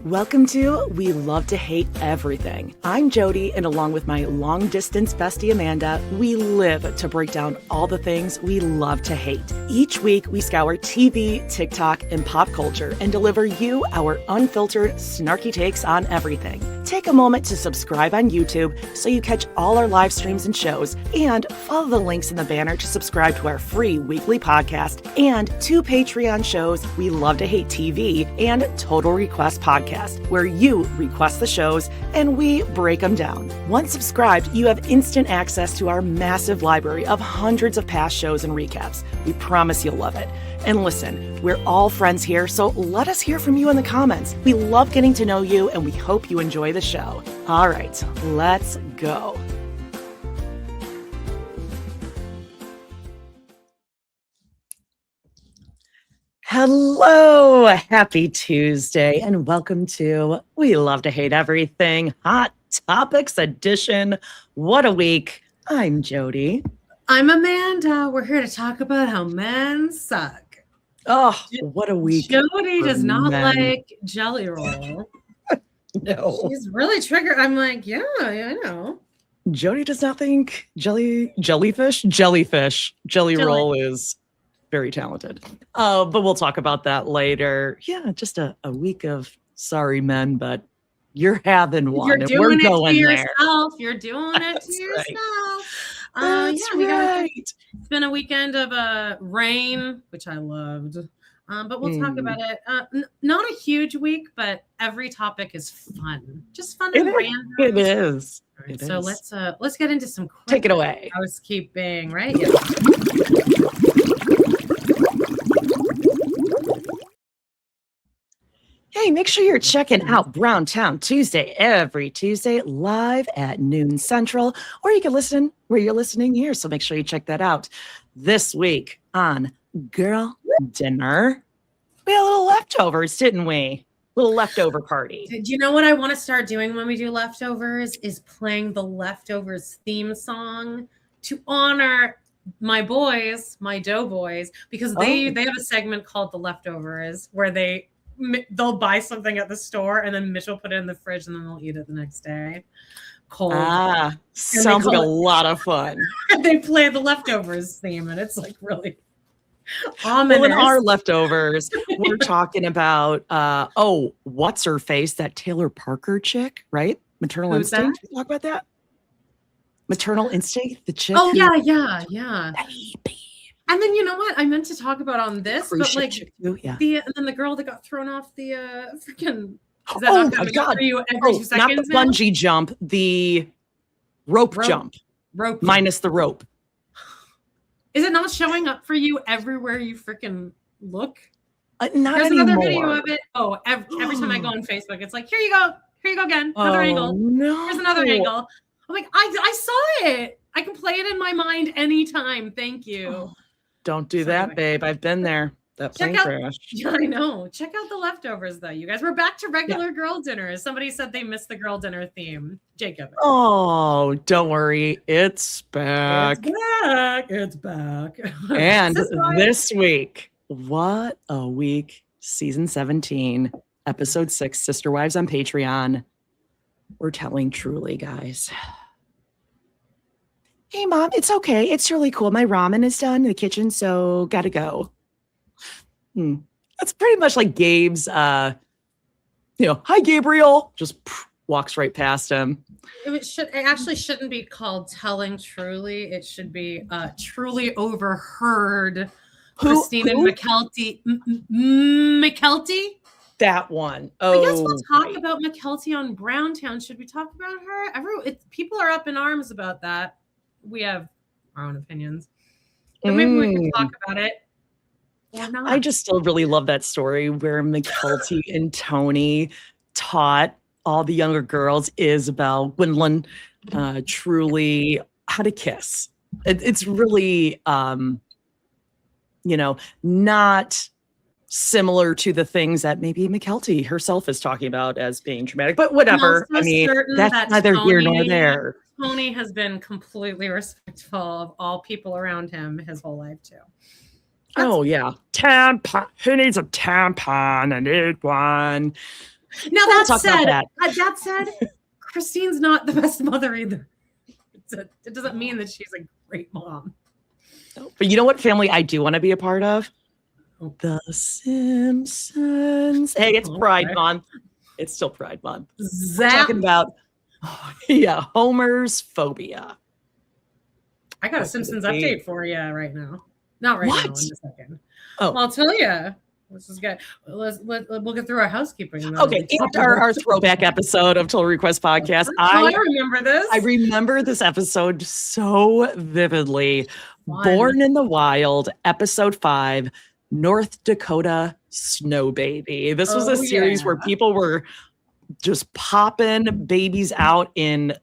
Welcome to We Love to Hate Everything. I'm Jody, and along with my long-distance bestie Amahnda, we live to break down all the things we love to hate. Each week, we scour TV, TikTok, and pop culture and deliver you our unfiltered, snarky takes on everything. Take a moment to subscribe on YouTube so you catch all our live streams and shows, and follow the links in the banner to subscribe to our free weekly podcast and 2 Patreon shows, We Love to Hate TV and Total Request Podcast, where you request the shows and we break them down. Once subscribed, you have instant access to our massive library of hundreds of past shows and recaps. We promise you'll love it. And listen, we're all friends here, so let us hear from you in the comments. We love getting to know you, and we hope you enjoy the show. All right, let's go. Hello, happy Tuesday, and welcome to We Love to Hate Everything Hot Topics Edition. What a week. I'm Jody. I'm Amahnda. We're here to talk about how men suck. Oh, what a week. Jody does not like Jelly Roll. No. She's really triggered. I'm like, yeah, I know. Jody does not think jelly roll is very talented. But we'll talk about that later. Yeah, just a week of sorry men, but you're having one. You're doing it to yourself. You're yourself. That's Yeah, That's right. It's been a weekend of rain, which I loved. But we'll talk about it. Not a huge week, but every topic is fun. Just fun and random. It is. Right, so let's get into some quick take it away. Housekeeping, right? Yeah. Hey, make sure you're checking out Browntown Tuesday every Tuesday live at noon Central, or you can listen where you're listening here. So make sure you check that out. This week on Girl Dinner, we had a little leftovers, didn't we? Little leftover party. Do you know what I want to start doing when we do leftovers is playing the leftovers theme song to honor my boys, my doughboys, because they have a segment called the leftovers where they'll buy something at the store and then Mitch will put it in the fridge and then they'll eat it the next day. Cold. Sounds like a lot of fun. They play the leftovers theme and it's like really ominous. Well, in our leftovers, we're talking about what's her face? That Taylor Parker chick, right? Maternal Instinct. That? Talk about that. Maternal Instinct, the chick. Oh yeah. Baby. And then you know what I meant to talk about on this, but like and then the girl that got thrown off the freaking. Is that not coming up for you every 2 seconds? Not the bungee jump, the rope jump. Rope minus the rope. Is it not showing up for you everywhere you freaking look? Not There's anymore. Another video of it. Oh, every time I go on Facebook, it's like, here you go again, another angle. No. Here's another angle. I'm like, I saw it. I can play it in my mind anytime. Thank you. Oh. Don't do that, babe. I've been there. That plane crash. Yeah, I know. Check out the leftovers, though. You guys, we're back to regular girl dinners. Somebody said they missed the girl dinner theme. Jacob. Oh, don't worry. It's back. It's back. And this week, what a week. Season 17, episode 6, Sister Wives on Patreon. We're telling Truley, guys. Hey, Mom, it's okay. It's really cool. My ramen is done in the kitchen, so gotta go. That's pretty much like Gabe's, hi, Gabriel. Just walks right past him. It actually shouldn't be called telling Truley. It should be Truley overheard Christina McKelty. McKelty? That one. I guess we'll talk about McKelty on Browntown. Should we talk about her? People are up in arms about that. We have our own opinions, but maybe we can talk about it. I just still really love that story where McKelty and Tony taught all the younger girls, Isabel, Gwendolyn, Truley, how to kiss. It's really, not similar to the things that maybe McKelty herself is talking about as being traumatic, but whatever. I mean, that's neither here nor there. Tony has been completely respectful of all people around him his whole life too. Oh yeah, tampon. Who needs a tampon? I need one. Now that said, Christine's not the best mother either. It doesn't mean that she's a great mom. But you know what family I do want to be a part of? The Simpsons. Hey, it's Pride Month. It's still Pride Month. We're talking about Homer's phobia. I got a Simpsons update for you right now. Not right now, in a second. Oh, well, I'll tell you. This is good. We'll get through our housekeeping. Okay, our throwback episode of Total Request Podcast. I remember this. I remember this episode so vividly. Born in the Wild, episode 5, North Dakota Snow Baby. This was a series where people were just popping babies out in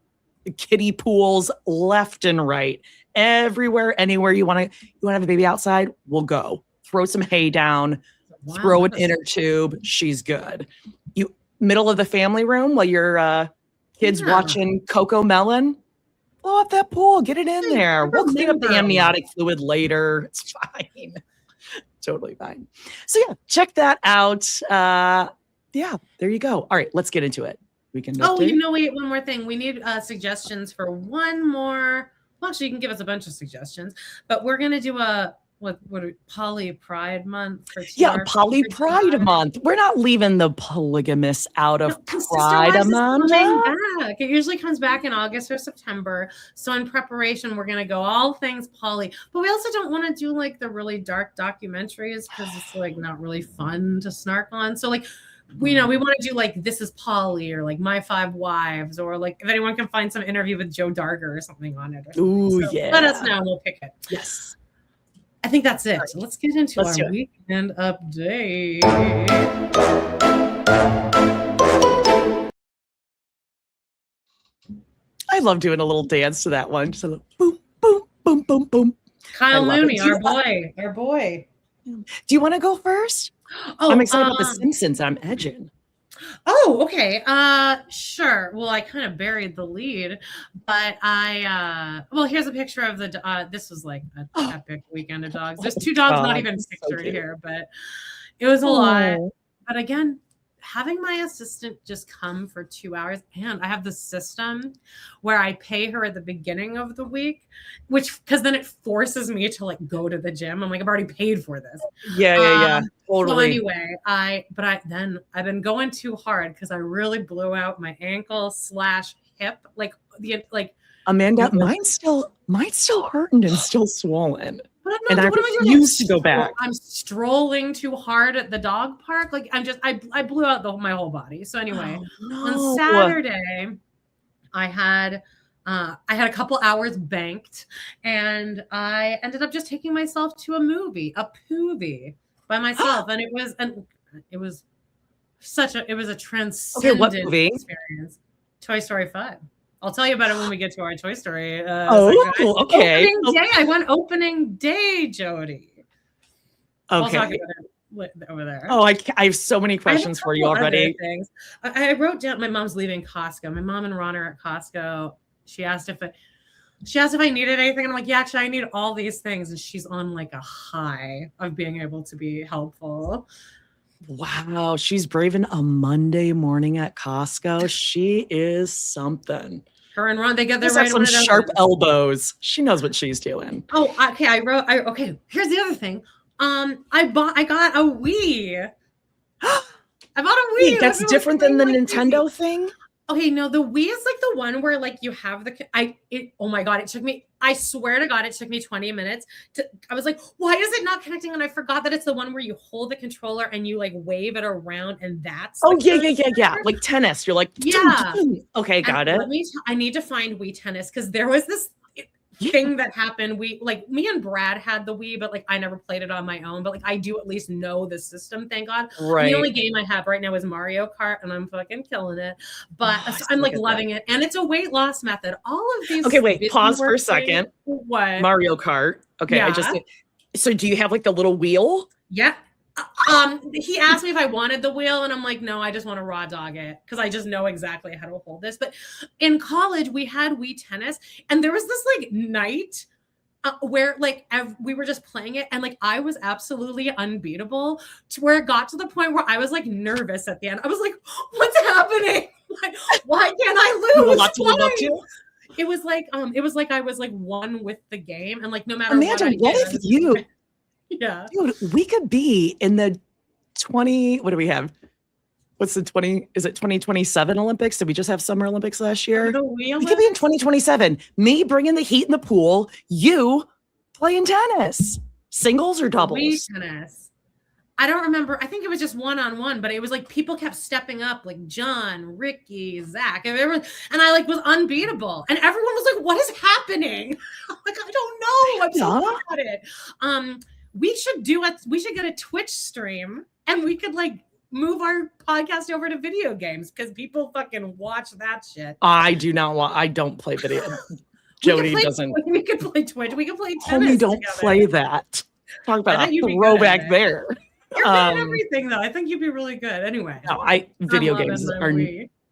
kiddie pools left and right. Everywhere, anywhere you want to have a baby outside, we'll go. Throw some hay down. Throw an inner tube. She's good. You middle of the family room while your kids watching Coco Melon. Blow up that pool. Get it in there. We'll clean up the amniotic fluid later. It's fine. Totally fine. So check that out. There you go. All right, let's get into it. We can. Wait, one more thing. We need suggestions for one more. Well, actually, you can give us a bunch of suggestions, but we're gonna do a. What Poly Pride Month? Poly Pride Month. We're not leaving the polygamists out of Pride Month. It usually comes back in August or September. So in preparation, we're gonna go all things poly, but we also don't want to do like the really dark documentaries because it's like not really fun to snark on. So like. We want to do like This Is Polly or like My 5 Wives or like if anyone can find some interview with Joe Darger or something on it. Let us know. We'll pick it. Yes. I think that's it. So let's get into our weekend update. I love doing a little dance to that one. Just a little boom, boom, boom, boom, boom. Kyle Looney, our boy. Do you want to go first? I'm excited about The Simpsons. I'm edging. Oh, okay. Sure. Well, I kind of buried the lead, but here's a picture of the, this was like an epic weekend of dogs. There's 2 dogs, not even pictured here, but it was a lot. But again, having my assistant just come for 2 hours, and I have the system where I pay her at the beginning of the week, because then it forces me to like go to the gym. I'm like, I've already paid for this. Yeah. Totally. So anyway, I've been going too hard because I really blew out my ankle / hip. Amanda, mine's still hurting and still swollen. And I refuse to go back. I'm strolling too hard at the dog park. Like I blew out my whole body. So anyway, on Saturday, I had a couple hours banked, and I ended up just taking myself to a poovie by myself, and it was a transcendent experience. Toy Story 5. I'll tell you about it when we get to our Toy Story. Okay. Opening day. I went opening day, Jody. Okay. I'll talk about it over there. Oh, I have so many questions for you already. I wrote down. My mom's leaving Costco. My mom and Ron are at Costco. She asked if I needed anything. And I'm like, yeah, actually, I need all these things. And she's on like a high of being able to be helpful. Wow, she's braving a Monday morning at Costco. She is something. Her and Ron, they get there right. Some sharp elbows. She knows what she's doing. Oh, okay. Okay. Here's the other thing. I got a Wii. I bought a Wii. Wait, that's different than the Nintendo thing? Okay, no, the Wii is like the one where like you have oh my God, I swear to God, it took me 20 minutes I was like, why is it not connecting? And I forgot that it's the one where you hold the controller and you like wave it around, and that's yeah. Like tennis. You're like, okay, got it. I need to find Wii Tennis, because there was this thing that happened. Me and Brad had the Wii, but like I never played it on my own, but like I do at least know the system, thank God. Right. The only game I have right now is Mario Kart, and I'm fucking killing it, but I'm like loving it, and it's a weight loss method. All of these. Okay, wait, pause for a second. What? Mario Kart. Okay, yeah. So do you have like the little wheel? Yeah. He asked me if I wanted the wheel, and I'm like, no, I just want to raw dog it because I just know exactly how to hold this. But in college, we had Wii Tennis, and there was this like night where like we were just playing it and like I was absolutely unbeatable to where it got to the point where I was like nervous at the end. I was like, what's happening? Why can't I lose? A lot to live up to. It was like I was like one with the game and like no matter Amanda, what if you yeah, dude, we could be in the 20, what do we have? What's the 20? Is it 2027 Olympics? Did we just have Summer Olympics last year? We could be in 2027. Me bringing the heat in the pool, you playing tennis, singles or doubles? Tennis. I don't remember. I think it was just one-on-one, but it was like people kept stepping up, like John, Ricky, Zach, and I like was unbeatable. And everyone was like, "What is happening?" Like, I don't know. I'm so bad at it. We should get a Twitch stream, and we could like move our podcast over to video games because people fucking watch that shit. I don't play video. Jody doesn't. We could play Twitch. We could play tennis. Homie, don't play that. Talk about a throwback there. You're good at everything, though. I think you'd be really good. Anyway. No, video games are.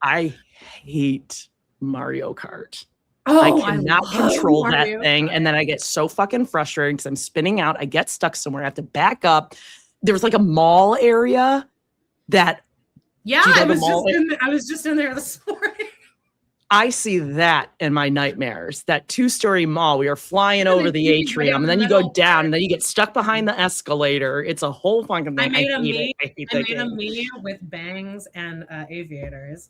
I hate Mario Kart. Oh, I cannot control that thing, and then I get so fucking frustrated because I'm spinning out. I get stuck somewhere. I have to back up. There was like a mall area that. Yeah, I was just in there this morning. I see that in my nightmares. That 2-story mall. We are flying over the atrium, and then you go down, and then you get stuck behind the escalator. It's a whole fucking thing. I made a meme with bangs and aviators.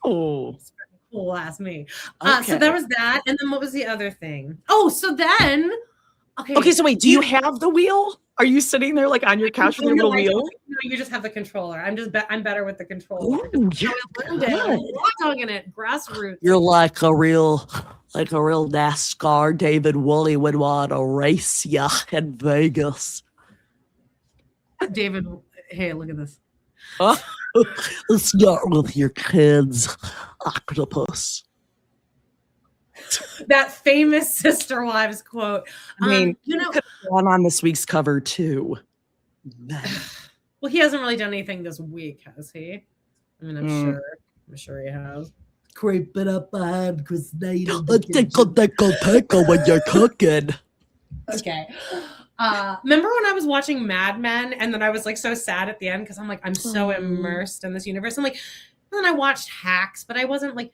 Oh, it's pretty cool. Ask me. So there was that, and then what was the other thing? Oh, so then. Okay. So wait, do you have the wheel? Are you sitting there like on your couch with your little wheel? No, you just have the controller. I'm better with the controller. Ooh, you're dogging it. Grassroots. You're like a real NASCAR David Woolley would want to race ya in Vegas. David, hey, look at this. Let's start with your kids, octopus. That famous Sister Wives quote. I mean, you could have gone on this week's cover too. Well, he hasn't really done anything this week, has he? I mean, I'm sure he has. Creeping up behind Christina. Tickle when you're cooking. Okay. Remember when I was watching Mad Men and then I was like so sad at the end because I'm like, I'm so immersed in this universe. I'm like, and then I watched Hacks, but I wasn't like,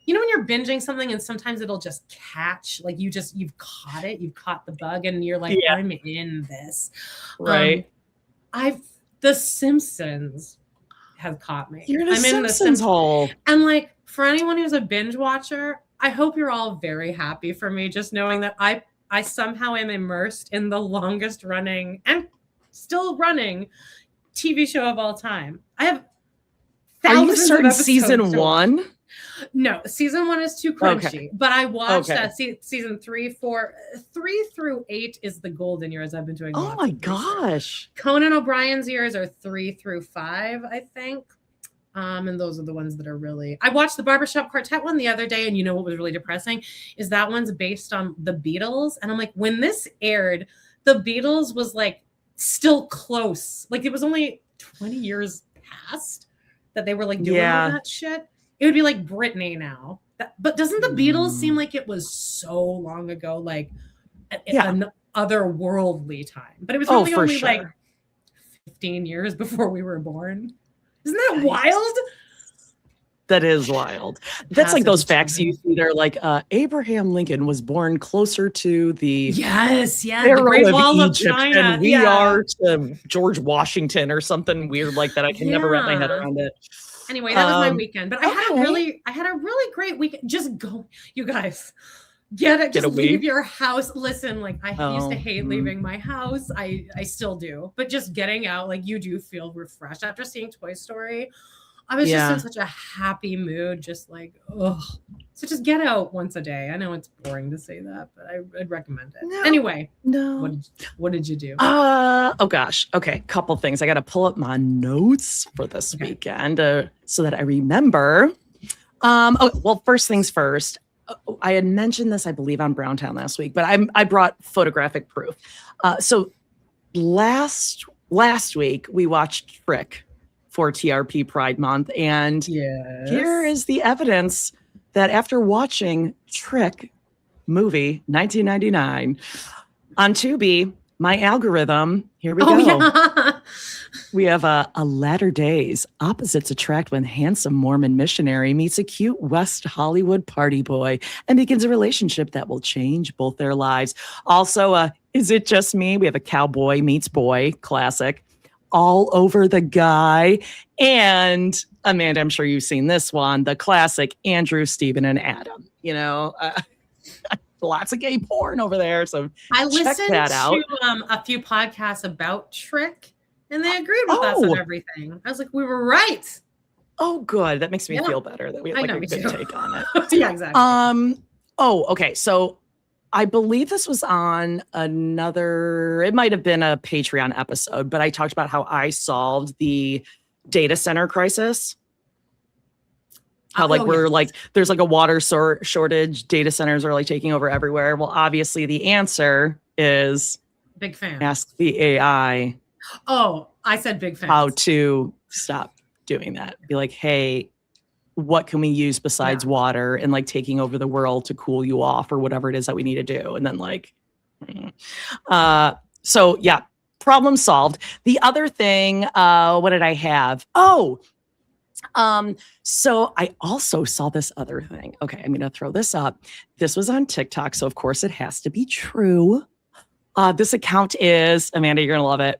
you know, when you're binging something and sometimes it'll just catch, like you've caught the bug and you're like, I'm in this. Right. The Simpsons have caught me. You're in a Simpsons hole. And like, for anyone who's a binge watcher, I hope you're all very happy for me just knowing that I somehow am immersed in the longest running and still running TV show of all time. I have thousands Are you starting season 1? No, season 1 is too crunchy, but I watched that season 3 through 8 is the golden years I've been doing. Oh my gosh. Conan O'Brien's years are 3 through 5, I think. And those are the ones that are really, I watched the Barbershop Quartet one the other day. And you know what was really depressing is that one's based on the Beatles. And I'm like, when this aired, the Beatles was like still close. Like it was only 20 years past that they were like doing all that shit. It would be like Britney now. But doesn't the Beatles seem like it was so long ago, like an otherworldly time? But it was only like 15 years before we were born. Isn't that wild? That is wild. That's like those facts you see. They're like Abraham Lincoln was born closer to the the Great Wall of China than we are to George Washington or something weird like that. I can never wrap my head around it. Anyway, that was my weekend. But I had a really great weekend. Just go, you guys. Get it. Just leave your house. Listen, like I used to hate leaving my house. I still do. But just getting out, like you do feel refreshed after seeing Toy Story. I was just in such a happy mood, just like, ugh. So just get out once a day. I know it's boring to say that, but I'd recommend it. No, anyway, what did you do? Oh gosh. Okay, couple things. I got to pull up my notes for this weekend so that I remember. Well, first things first. I had mentioned this, I believe, on Browntown last week, but I brought photographic proof. So last week we watched Trick for TRP Pride Month, and here is the evidence that after watching Trick, movie, 1999. On Tubi, my algorithm, here we Oh, go. yeah. We have a Latter Days. Opposites attract when handsome Mormon missionary meets a cute West Hollywood party boy and begins a relationship that will change both their lives. Also, Is It Just Me? We have a Cowboy Meets Boy, classic. All Over the Guy. And Amanda, I'm sure you've seen this one, the classic Andrew, Stephen, and Adam. You know, lots of gay porn over there. So I check that out. listened to a few podcasts about Trick, and they agreed with us on everything. I was like, we were right. Oh, good. That makes me feel better that we had like a good take on it. Yeah, exactly. Okay. So I believe this was on it might have been a Patreon episode, but I talked about how I solved the data center crisis. How there's like a water shortage, data centers are like taking over everywhere. Well, obviously the answer is big fan. Ask the AI. Oh, I said big fan. How to stop doing that. Be like, hey, what can we use besides water and like taking over the world to cool you off or whatever it is that we need to do? And then so yeah, problem solved. The other thing, what did I have? So I also saw this other thing. Okay, I'm going to throw this up. This was on TikTok, so of course it has to be true. This account is, Amanda, you're going to love it,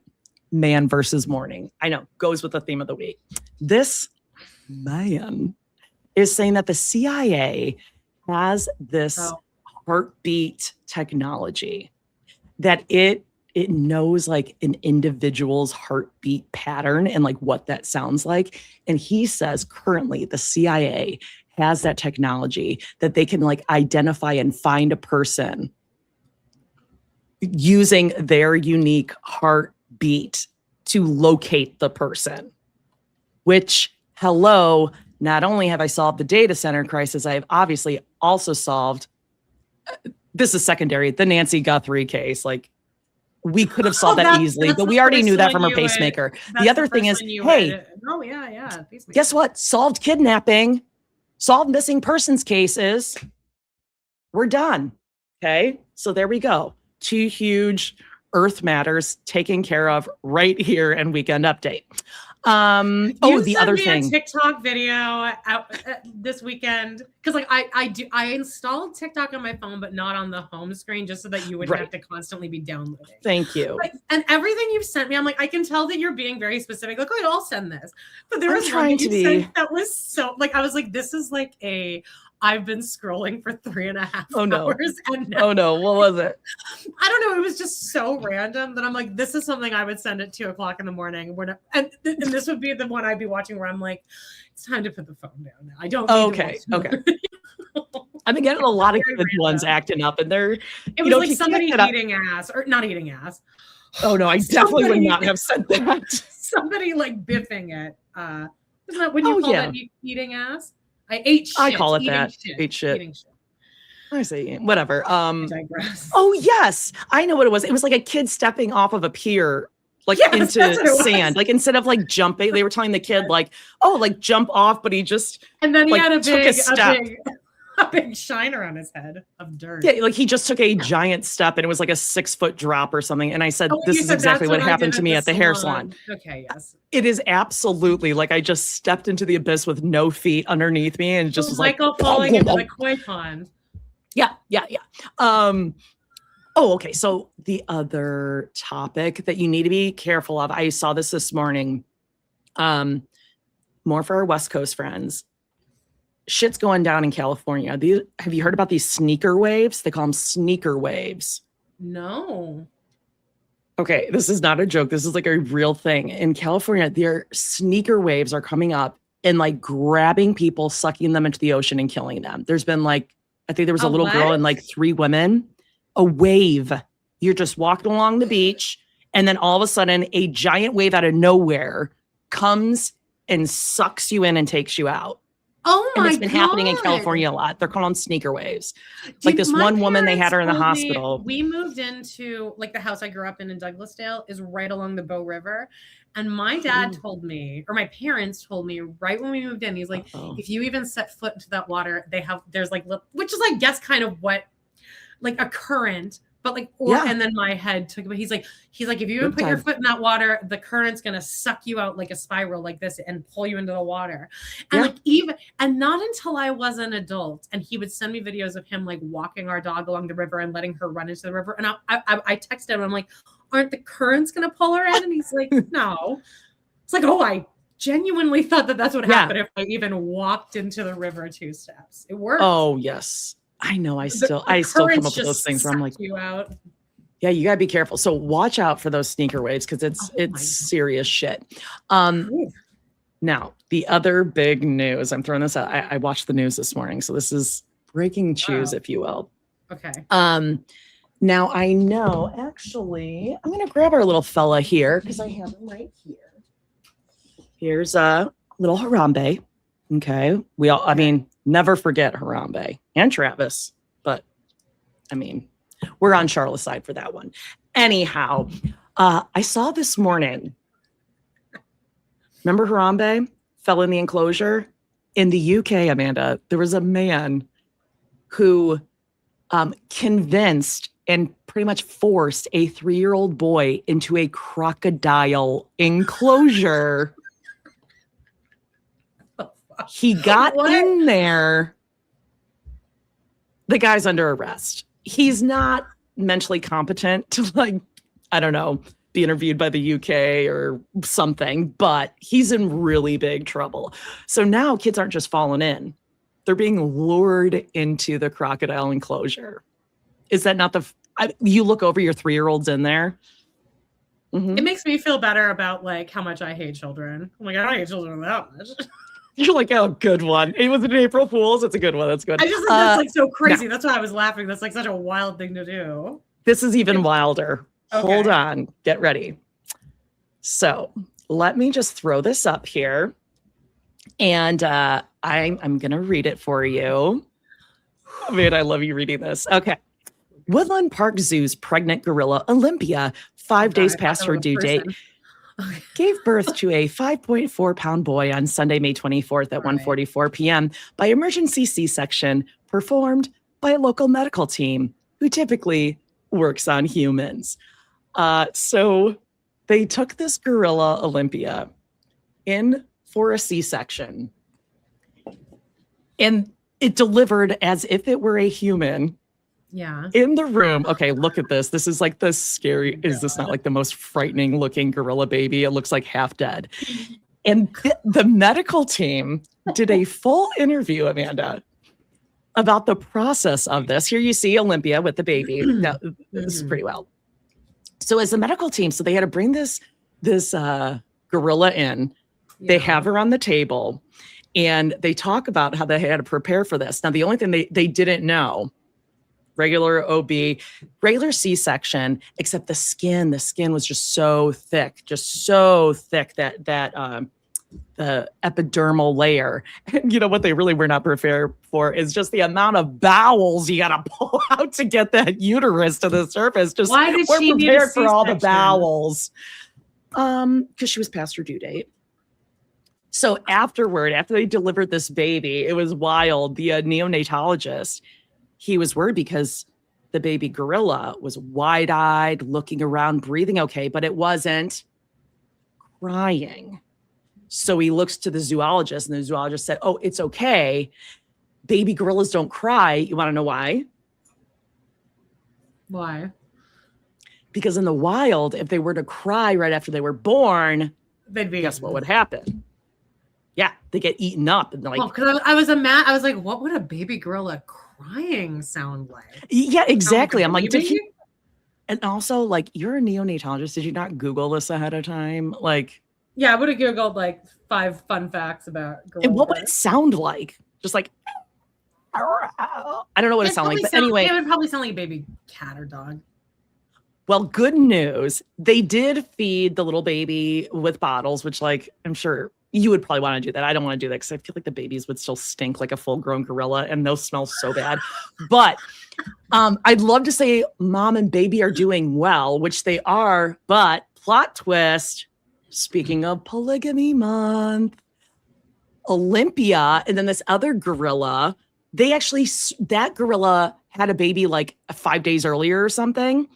Man versus Morning. I know, goes with the theme of the week. This man is saying that the CIA has this heartbeat technology that it knows like an individual's heartbeat pattern and like what that sounds like. And he says currently the CIA has that technology that they can like identify and find a person using their unique heartbeat to locate the person, which, hello, not only have I solved the data center crisis, I have obviously also solved, this is secondary, the Nancy Guthrie case. Like, we could have solved that easily, but we already knew that from her pacemaker. The other thing is, hey, guess what? Solved kidnapping, solved missing persons cases. We're done. Okay. So there we go. 2 huge Earth matters taken care of right here in Weekend Update. The other thing, a TikTok video out this weekend, because like I installed TikTok on my phone, but not on the home screen, just so that you wouldn't have to constantly be downloading. Thank you. And everything you've sent me, I'm like, I can tell that you're being very specific. Like, oh, I'll send this, but there was one that was so like, I was like, this is like I've been scrolling for 3.5 hours. And now, what was it? I don't know. It was just so random that I'm like, this is something I would send at 2:00 in the morning. And this would be the one I'd be watching where I'm like, it's time to put the phone down now. I don't. Okay. I've been getting a lot of good ones acting up, and it was like somebody eating ass or not eating ass. Oh no, I definitely would not have said that. Somebody like biffing it. Isn't that when you call that eating ass? I ate shit. I call it that. Ate shit. Eating shit. I say whatever. Oh yes, I know what it was. It was like a kid stepping off of a pier, like into sand. Like instead of like jumping, they were telling the kid like, "Oh, like jump off," but he just and then he had a big shiner on his head of dirt. Yeah, like he just took a giant step, and it was like a 6-foot drop or something. And I said, "This is exactly what happened to me at the hair salon." Okay, yes. It is absolutely like I just stepped into the abyss with no feet underneath me, and just was Michael falling into the koi pond. Yeah. Okay. So the other topic that you need to be careful of, I saw this morning, more for our West Coast friends. Shit's going down in California. Have you heard about these sneaker waves? They call them sneaker waves. No. Okay, this is not a joke. This is like a real thing. In California, their sneaker waves are coming up and like grabbing people, sucking them into the ocean and killing them. There's been like, I think there was a little girl and like 3 women. A wave. You're just walking along the beach, and then all of a sudden a giant wave out of nowhere comes and sucks you in and takes you out. Oh my God. And it's been happening in California a lot. They're called sneaker waves. Like this one woman, they had her in the hospital. We moved into like the house I grew up in Douglasdale is right along the Bow River. And my dad told me, or my parents told me right when we moved in, he's like, if you even set foot into that water, there's like, which is I guess kind of what like a current, but like, and then my head took it. He's like, if you even put your foot in that water, the current's going to suck you out like a spiral like this and pull you into the water. And like, and not until I was an adult, and he would send me videos of him like walking our dog along the river and letting her run into the river. And I texted him, I'm like, aren't the currents going to pull her in? And he's like, no. It's like, oh, I genuinely thought that's what happened if I even walked into the river 2 steps. It worked. Oh, yes. I know. I still come up with those things where I'm like, you out. Yeah, you gotta be careful. So watch out for those sneaker waves because it's serious shit. Now the other big news, I'm throwing this out. I watched the news this morning, so this is breaking news, if you will. Okay. Now I know. Actually, I'm gonna grab our little fella here because I have him right here. Here's a little Harambe. Okay, I mean, never forget Harambe and Travis, but I mean, we're on Charlotte's side for that one. Anyhow, I saw this morning, remember Harambe fell in the enclosure? In the UK, Amanda, there was a man who convinced and pretty much forced a 3-year-old boy into a crocodile enclosure. He got in there. The guy's under arrest. He's not mentally competent to, like, I don't know, be interviewed by the UK or something, but he's in really big trouble. So now kids aren't just falling in. They're being lured into the crocodile enclosure. Is that not you look over, your 3-year-old's in there? Mm-hmm. It makes me feel better about like how much I hate children. I'm like, I don't hate children that much. You're like, oh, good one. It was an April Fool's. It's a good one. That's good. I just think that's like so crazy. That's why I was laughing. That's like such a wild thing to do. This is even wilder. Okay. Hold on. Get ready. So let me just throw this up here. And I'm going to read it for you. Oh, man, I love you reading this. Okay. Woodland Park Zoo's pregnant gorilla, Olympia, 5 days past her due date, gave birth to a 5.4-pound boy on Sunday, May 24th at 1:44 p.m. by emergency C-section performed by a local medical team who typically works on humans. So they took this gorilla, Olympia, in for a C-section, and it delivered as if it were a human. Yeah. In the room. Okay, look at this. This is like the scary. Is this not like the most frightening looking gorilla baby? It looks like half dead. And the medical team did a full interview, Amanda, about the process of this. Here you see Olympia with the baby. Now, this is pretty well. So as the medical team, so they had to bring this gorilla in. Yeah. They have her on the table, and they talk about how they had to prepare for this. Now, the only thing they didn't know, regular OB, regular C-section, except the skin was just so thick that the epidermal layer, you know, what they really were not prepared for is just the amount of bowels you got to pull out to get that uterus to the surface. Just why did she need a C-section? For all the bowels? Because she was past her due date. So after they delivered this baby, it was wild. The neonatologist, he was worried because the baby gorilla was wide-eyed, looking around, breathing okay, but it wasn't crying. So he looks to the zoologist, and the zoologist said, oh, it's okay. Baby gorillas don't cry. You want to know why? Why? Because in the wild, if they were to cry right after they were born, guess what would happen? Yeah, they get eaten up. And like, because I was like, what would a baby gorilla crying sound like? Yeah, exactly. I'm like, did he? And also, like, you're a neonatologist. Did you not Google this ahead of time? Like, yeah, I would have Googled like 5 fun facts about gorillas. And what would it sound like? Just like, I don't know what it sounded like, but anyway. It would probably sound like a baby cat or dog. Well, good news. They did feed the little baby with bottles, which, like, I'm sure you would probably want to do that. I don't want to do that because I feel like the babies would still stink like a full-grown gorilla, and those smell so bad. But I'd love to say mom and baby are doing well, which they are. But plot twist, speaking of polygamy month, Olympia and then this other gorilla, that gorilla had a baby like 5 days earlier or something.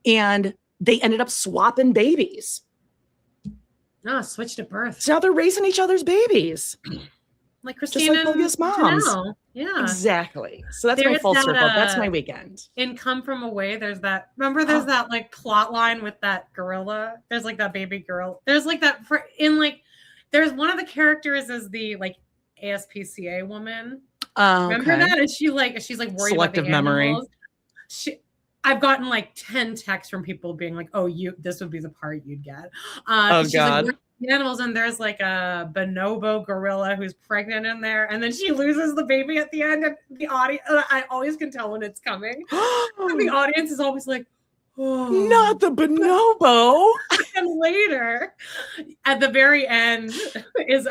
And they ended up swapping babies. No, switched at birth. So now they're raising each other's babies. Like Christina just like bogus moms. Janelle. Yeah. Exactly. So that's my full circle. That's my weekend. In Come From Away, there's that, remember there's that like plot line with that gorilla? There's like that baby girl. There's like that, there's one of the characters is the like ASPCA woman. Remember that? And she's like worried selective about the memory. I've gotten like 10 texts from people being like, "Oh, this would be the part you'd get." God! Like, the animals, and there's like a bonobo gorilla who's pregnant in there, and then she loses the baby at the end. And the audience, I always can tell when it's coming. And the audience is always like, "Oh, not the bonobo." And later, at the very end, is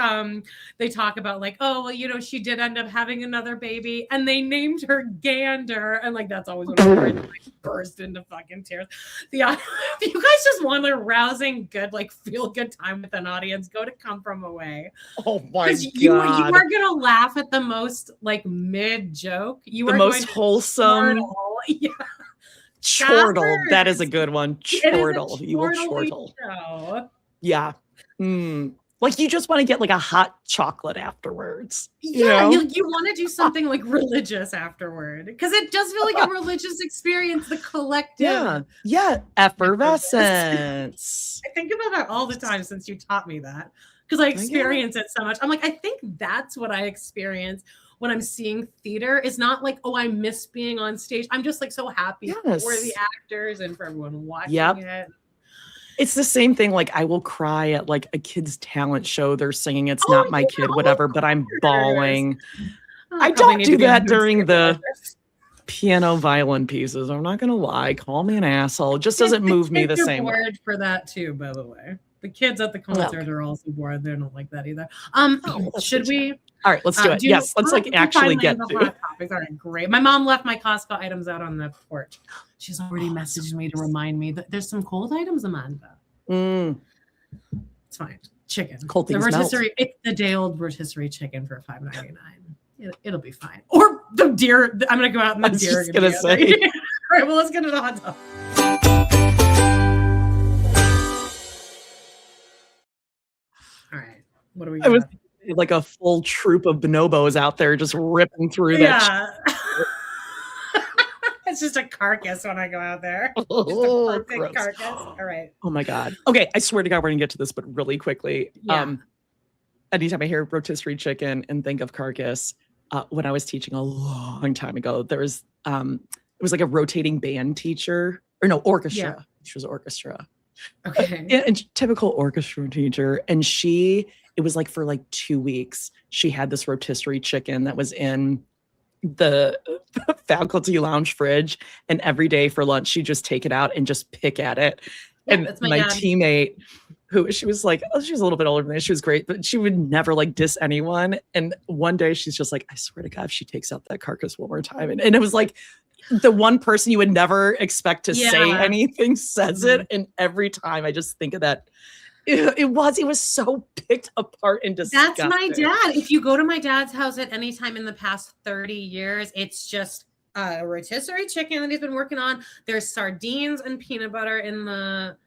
they talk about like, oh well, you know, she did end up having another baby, and they named her Gander, and like that's always when I like, burst into fucking tears. If you guys just want a rousing, good, like feel good time with an audience, go to Come From Away. Oh my god! You are gonna laugh at the most like mid joke. You are the most wholesome. Yeah. Chortle. That is a good one. Chortle. You will chortle. Yeah. Like you just want to get like a hot chocolate afterwards. Yeah, you want to do something like religious afterward because it does feel like a religious experience, the collective. Yeah. Effervescence. I think about that all the time since you taught me that because I experience it so much. I'm like, I think that's what I experience when I'm seeing theater. Is not like, oh, I miss being on stage. I'm just like so happy for the actors and for everyone watching it. It's the same thing. Like I will cry at like a kid's talent show. They're singing "It's Not My Kid," whatever, but I'm bawling. I don't do that during the piano violin pieces. I'm not going to lie. Call me an asshole. It just doesn't move me the same way. Bored for that too, by the way. The kids at the concert are also bored. They don't like that either. Should we? All right, let's do it. Yes, let's like actually get to hot topics. All right, great. My mom left my Costco items out on the porch. She's already messaged me to remind me that there's some cold items, Amahnda. It's fine. Chicken. Cold things rotisserie. It's the day-old rotisserie chicken for $5.99. It'll be fine. Or the deer. I'm gonna go out and the deer. I was just gonna say. All right, well, let's get to the hot topic. All right, what do we got? Like a full troop of bonobos out there just ripping through that. It's just a carcass when I go out there. Just a perfect carcass. All right. Oh my god. Okay, I swear to God, we're gonna get to this, but really quickly. Anytime I hear rotisserie chicken and think of carcass, when I was teaching a long time ago, there was it was like a rotating band teacher orchestra. Yeah. She was orchestra. Okay. And typical orchestra teacher, and it was like for like 2 weeks, she had this rotisserie chicken that was in the faculty lounge fridge, and every day for lunch she'd just take it out and just pick at it. Yeah, and my teammate, who she was like, she was a little bit older than me, she was great, but she would never like diss anyone. And one day she's just like, I swear to God, if she takes out that carcass one more time, and it was like the one person you would never expect to say anything says it, and every time I just think of that. It was so picked apart and disgusting. That's my dad. If you go to my dad's house at any time in the past 30 years, it's just a rotisserie chicken that he's been working on. There's sardines and peanut butter in the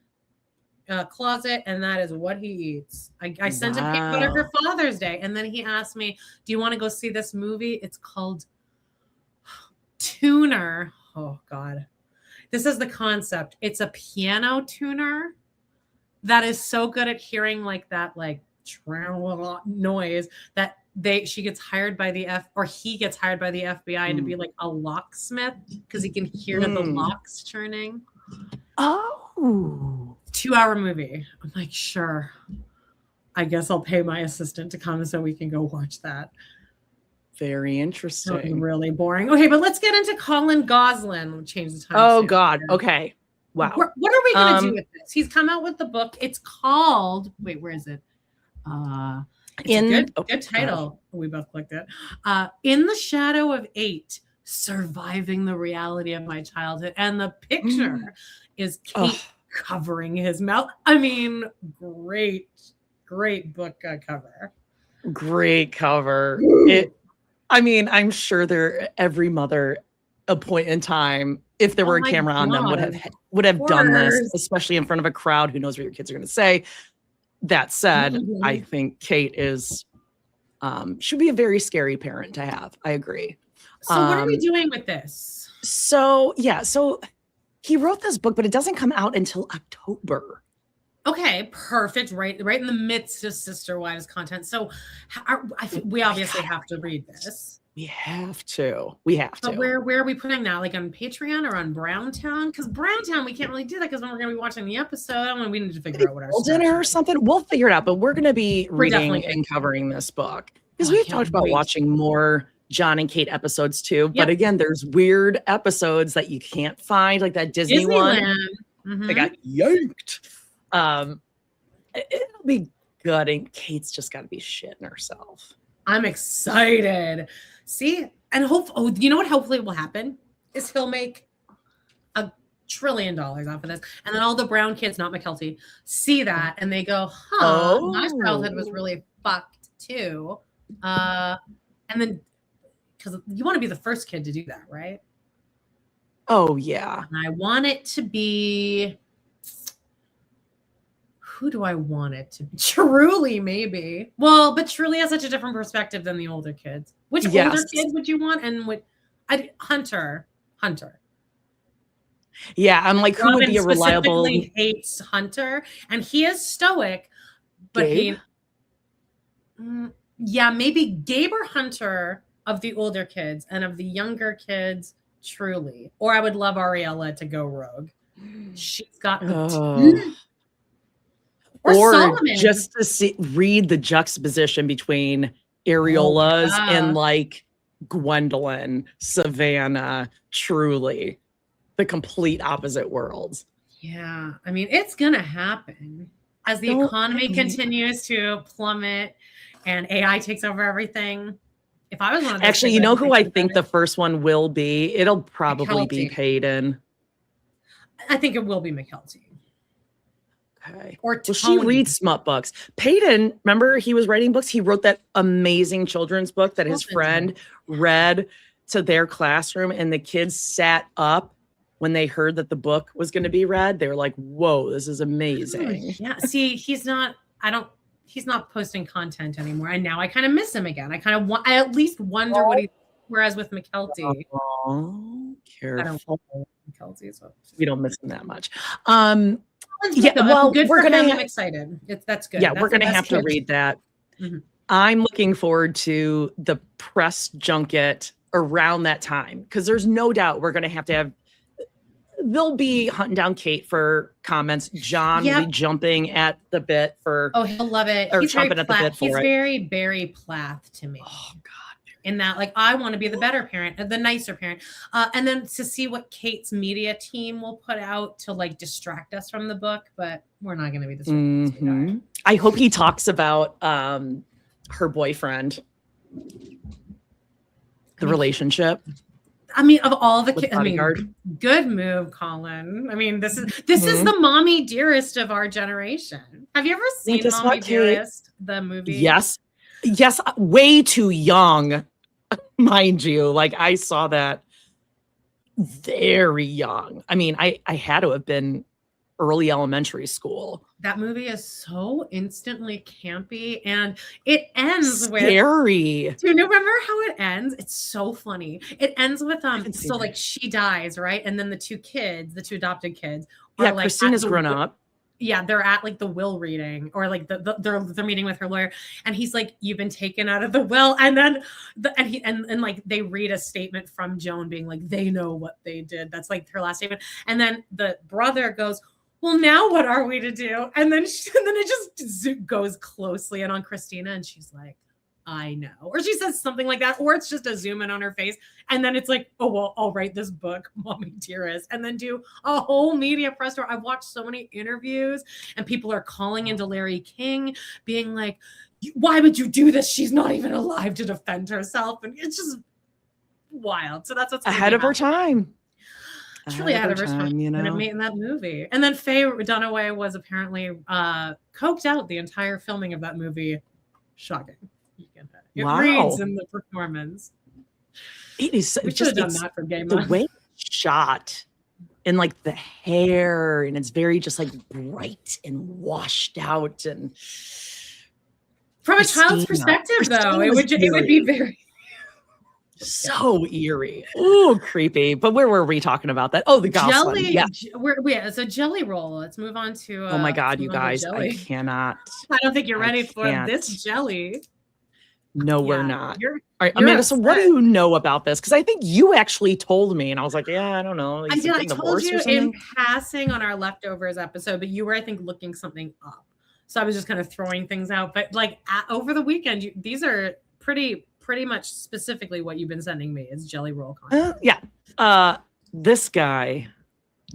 closet, and that is what he eats. I sent him peanut butter for Father's Day, and then he asked me, do you want to go see this movie? It's called Tuner. Oh, God. This is the concept. It's a piano tuner that is so good at hearing like that, like noise that he gets hired by the FBI to be like a locksmith because he can hear the locks churning. Oh, 2-hour movie. I'm like, sure. I guess I'll pay my assistant to come so we can go watch that. Very interesting. Really boring. Okay, but let's get into Collin Gosselin. We'll change the time. Oh God. Okay. Wow. What are we going to do with this? He's come out with the book. It's called, wait, where is it? It's a good title. God. We both clicked it. In the Shadow of 8, Surviving the Reality of My Childhood. And the picture is Kate covering his mouth. I mean, great book cover. Great cover. I'm sure every mother a point in time, if there were a camera on them, would have done this, especially in front of a crowd who knows what your kids are going to say. That said, I think Kate is should be a very scary parent to have. I agree. So what are we doing with this? So he wrote this book, but it doesn't come out until October. Okay, perfect. Right in the midst of Sister Wives content. So we obviously have to read this. We have to. But where are we putting that? Like on Patreon or on Browntown? Because Browntown, we can't really do that because when we're going to be watching the episode, we need to figure out what our dinner or something. We'll figure it out. But we're going to be reading and covering this book because we've talked about watching more John and Kate episodes too. Yep. But again, there's weird episodes that you can't find, like that Disney one. They got yanked. It'll be good, and Kate's just got to be shitting herself. I'm excited. See, and you know what hopefully will happen is he'll make $1 trillion off of this, and then all the brown kids, not McKelty, see that and they go, my childhood was really fucked too. And then because you want to be the first kid to do that, right? Oh yeah. And I want it to be, who do I want it to be? Truley, maybe. Well, but Truley has such a different perspective than the older kids. Which older kids would you want? And Hunter. Yeah, I'm like, who would be a reliable? Specifically hates Hunter, and he is stoic, but Gabe? Maybe Gabe or Hunter of the older kids, and of the younger kids, Truley. Or I would love Ariella to go rogue. She's got the or Solomon. Just to read the juxtaposition between Areolas and like Gwendolyn, Savannah, Truley, the complete opposite worlds. Yeah, I mean, it's gonna happen as the economy continues to plummet and AI takes over everything. If I was one of those actually, you know who I think the first one will be? It'll probably be Peyton. I think it will be McKelty. Okay. Or Tony. Well, she reads smut books. Peyton, remember he was writing books? He wrote that amazing children's book that his friend read to their classroom, and the kids sat up when they heard that the book was going to be read. They were like, whoa, this is amazing. Yeah. See, he's not posting content anymore. And now I kind of miss him again. I at least wonder what whereas with McKelty. Oh, careful. McKelty, so we don't miss him that much. Well, good for him. I'm excited. That's good. Yeah, we're going to have to read that. Mm-hmm. I'm looking forward to the press junket around that time because there's no doubt we're going to have. They'll be hunting down Kate for comments. John will be jumping at the bit for. Oh, he'll love it. Or chomping at the bit for it. He's very Barry Plath to me. Oh God. In that, like, I want to be the better parent, the nicer parent. And then to see what Kate's media team will put out to like distract us from the book, but we're not going to be distracted. Mm-hmm. I hope he talks about her boyfriend, the relationship. I mean, of all the kids, good move, Colin. I mean, this is the mommy dearest of our generation. Have you ever seen Mommy Dearest, the movie? Yes, way too young. Mind you, like I saw that very young. I mean, I had to have been early elementary school. That movie is so instantly campy, and it ends scary. Do you remember how it ends? It's so funny. It ends with so like she dies, right? And then the two adopted kids are like Christina's grown up. Yeah, they're at like the will reading or like they're meeting with her lawyer, and he's like, "You've been taken out of the will," and then like they read a statement from Joan being like, "They know what they did." That's like her last statement, and then the brother goes, "Well, now what are we to do?" And then it just goes closely in on Christina, and she's like, "I know," or she says something like that, or it's just a zoom in on her face, and then it's like, "Oh well, I'll write this book, Mommy Dearest," and then do a whole media press tour. I've watched so many interviews, and people are calling into Larry King, being like, "Why would you do this? She's not even alive to defend herself," and it's just wild. So that's what's ahead of her time. Truly ahead of her time, you know, and it made in that movie. And then Faye Dunaway was apparently coked out the entire filming of that movie. Shocking. It reads in the performance. It is We should have done that for Game the Month. way it's shot and like the hair, and it's very just like bright and washed out. And from a child's perspective, though, it would be very so eerie. Ooh, creepy. But where were we talking about that? Oh, the Gosselin. Jelly. Yeah. It's a jelly roll. Let's move on to. Oh my God, you guys! I cannot. I don't think you're ready for this jelly. No, we're not. All right, Amanda, upset. So what do you know about this? Because I think you actually told me, and I was like, yeah, I don't know. I told you in passing on our leftovers episode, but you were, I think, looking something up. So I was just kind of throwing things out. But like over the weekend, these are pretty much specifically what you've been sending me is jelly roll content. Yeah. This guy,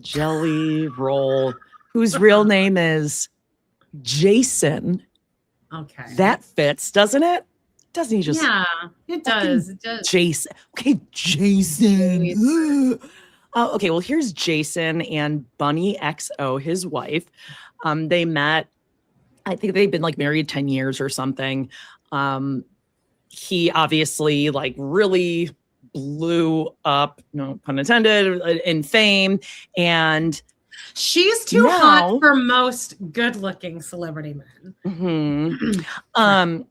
Jelly Roll, whose real name is Jason. Okay. That fits, doesn't it? Doesn't he just? Yeah, it does. It does. Jason. Okay, Jason. Okay, well, here's Jason and Bunny XO, his wife. They met, I think they've been like married 10 years or something. He obviously like really blew up, no pun intended, in fame. And she's too hot for most good-looking celebrity men. Mm-hmm.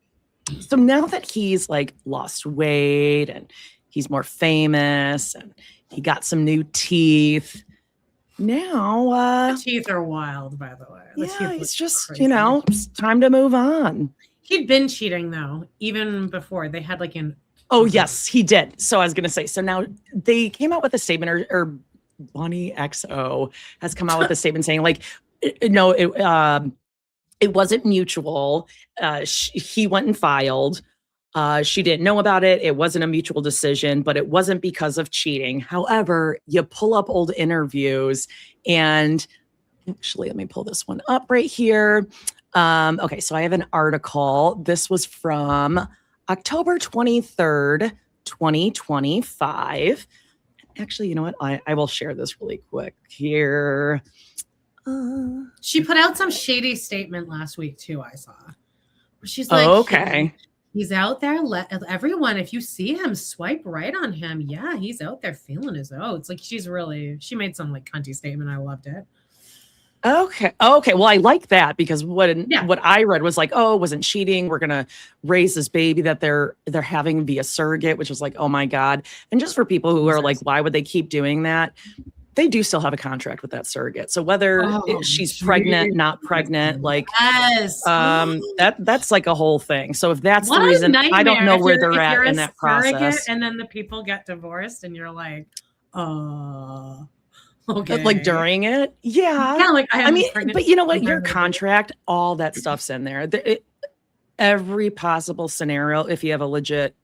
So now that he's like lost weight and he's more famous and he got some new teeth, now the teeth are wild, by the way. It's just crazy. It's time to move on. He'd been cheating though, even before they had like an. Oh yes, he did. So I was gonna say. So now they came out with a statement, or Bunny XO has come out with a statement saying like, no, it wasn't mutual. He went and filed. She didn't know about it. It wasn't a mutual decision, but it wasn't because of cheating. However, you pull up old interviews, and actually, let me pull this one up right here. Okay, so I have an article. This was from October 23rd, 2025. Actually, you know what? I will share this really quick here. She put out some shady statement last week too, I saw. She's like, okay. He's out there. Let everyone, if you see him, swipe right on him. Yeah, he's out there feeling his oats. Like she made some like cunty statement. I loved it. Okay. Well, I like that because what I read was like, oh, it wasn't cheating. We're gonna raise this baby that they're having via surrogate, which was like, oh my God. And just for people who are like, why would they keep doing that? They do still have a contract with that surrogate. So whether she's pregnant, not pregnant, like that's like a whole thing. So if that's the reason, I don't know where they're at in that process. And then the people get divorced, and you're like, okay. Like during it, yeah. Like I mean, but you know what? Your contract, all that stuff's in there. Every possible scenario, if you have a legit.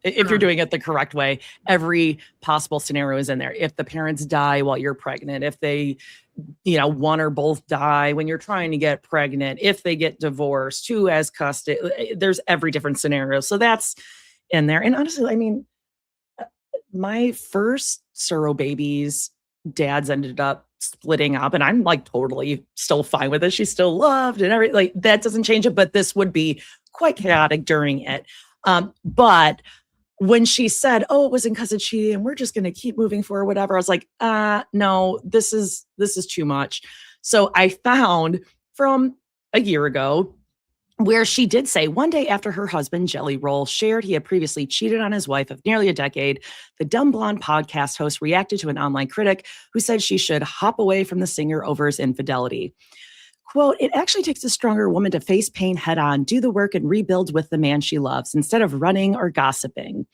If you're doing it the correct way, every possible scenario is in there. If the parents die while you're pregnant, if they, one or both die when you're trying to get pregnant, if they get divorced, who has custody, there's every different scenario. So that's in there. And honestly, I mean, my first surro babies, dads ended up splitting up, and I'm like totally still fine with it. She's still loved and everything. Like that doesn't change it, but this would be quite chaotic during it. But when she said, oh, it wasn't because of cheating, we're just going to keep moving forward, whatever. I was like, no, this is too much. So I found from a year ago where she did say one day after her husband, Jelly Roll, shared he had previously cheated on his wife of nearly a decade, the Dumb Blonde podcast host reacted to an online critic who said she should hop away from the singer over his infidelity. Quote, it actually takes a stronger woman to face pain head on, do the work, and rebuild with the man she loves instead of running or gossiping.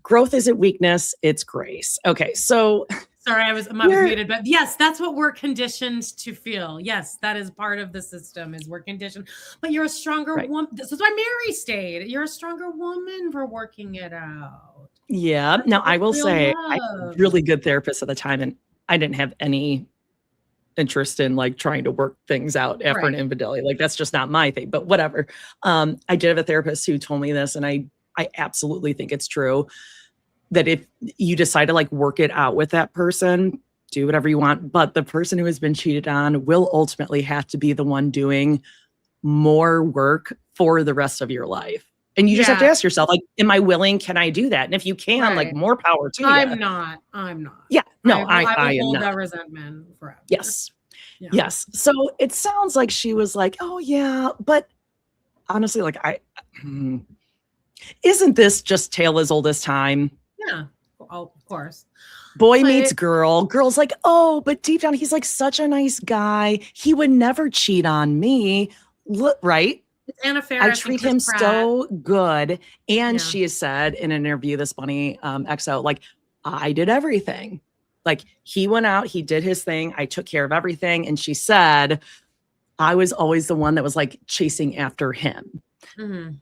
Growth isn't weakness, it's grace. Okay, so... Sorry, I was muted, but yes, that's what we're conditioned to feel. Yes, that is part of the system, is we're conditioned. But you're a stronger woman. This is why Mary stayed. You're a stronger woman for working it out. Yeah. Now, I will say, I had a really good therapist at the time, and I didn't have any interest in like trying to work things out after an infidelity. Like that's just not my thing, but whatever. I did have a therapist who told me this, and I absolutely think it's true that if you decide to like work it out with that person, do whatever you want, but the person who has been cheated on will ultimately have to be the one doing more work for the rest of your life. And you just have to ask yourself, like, am I willing? Can I do that? And if you can, like, more power to you. I'm not. Yeah, no, I will am hold not. that resentment forever. Yes. Yeah. Yes. So it sounds like she was like, oh yeah, but honestly, like isn't this just tale as old as time? Yeah, of course. Boy meets girl. Girl's like, oh, but deep down, he's like such a nice guy. He would never cheat on me. Look, right? It's Anna Faris. I treat him so good. And she has said in an interview, this bunny XO, like, I did everything. Like, he went out, he did his thing. I took care of everything. And she said, I was always the one that was like chasing after him. Mm-hmm.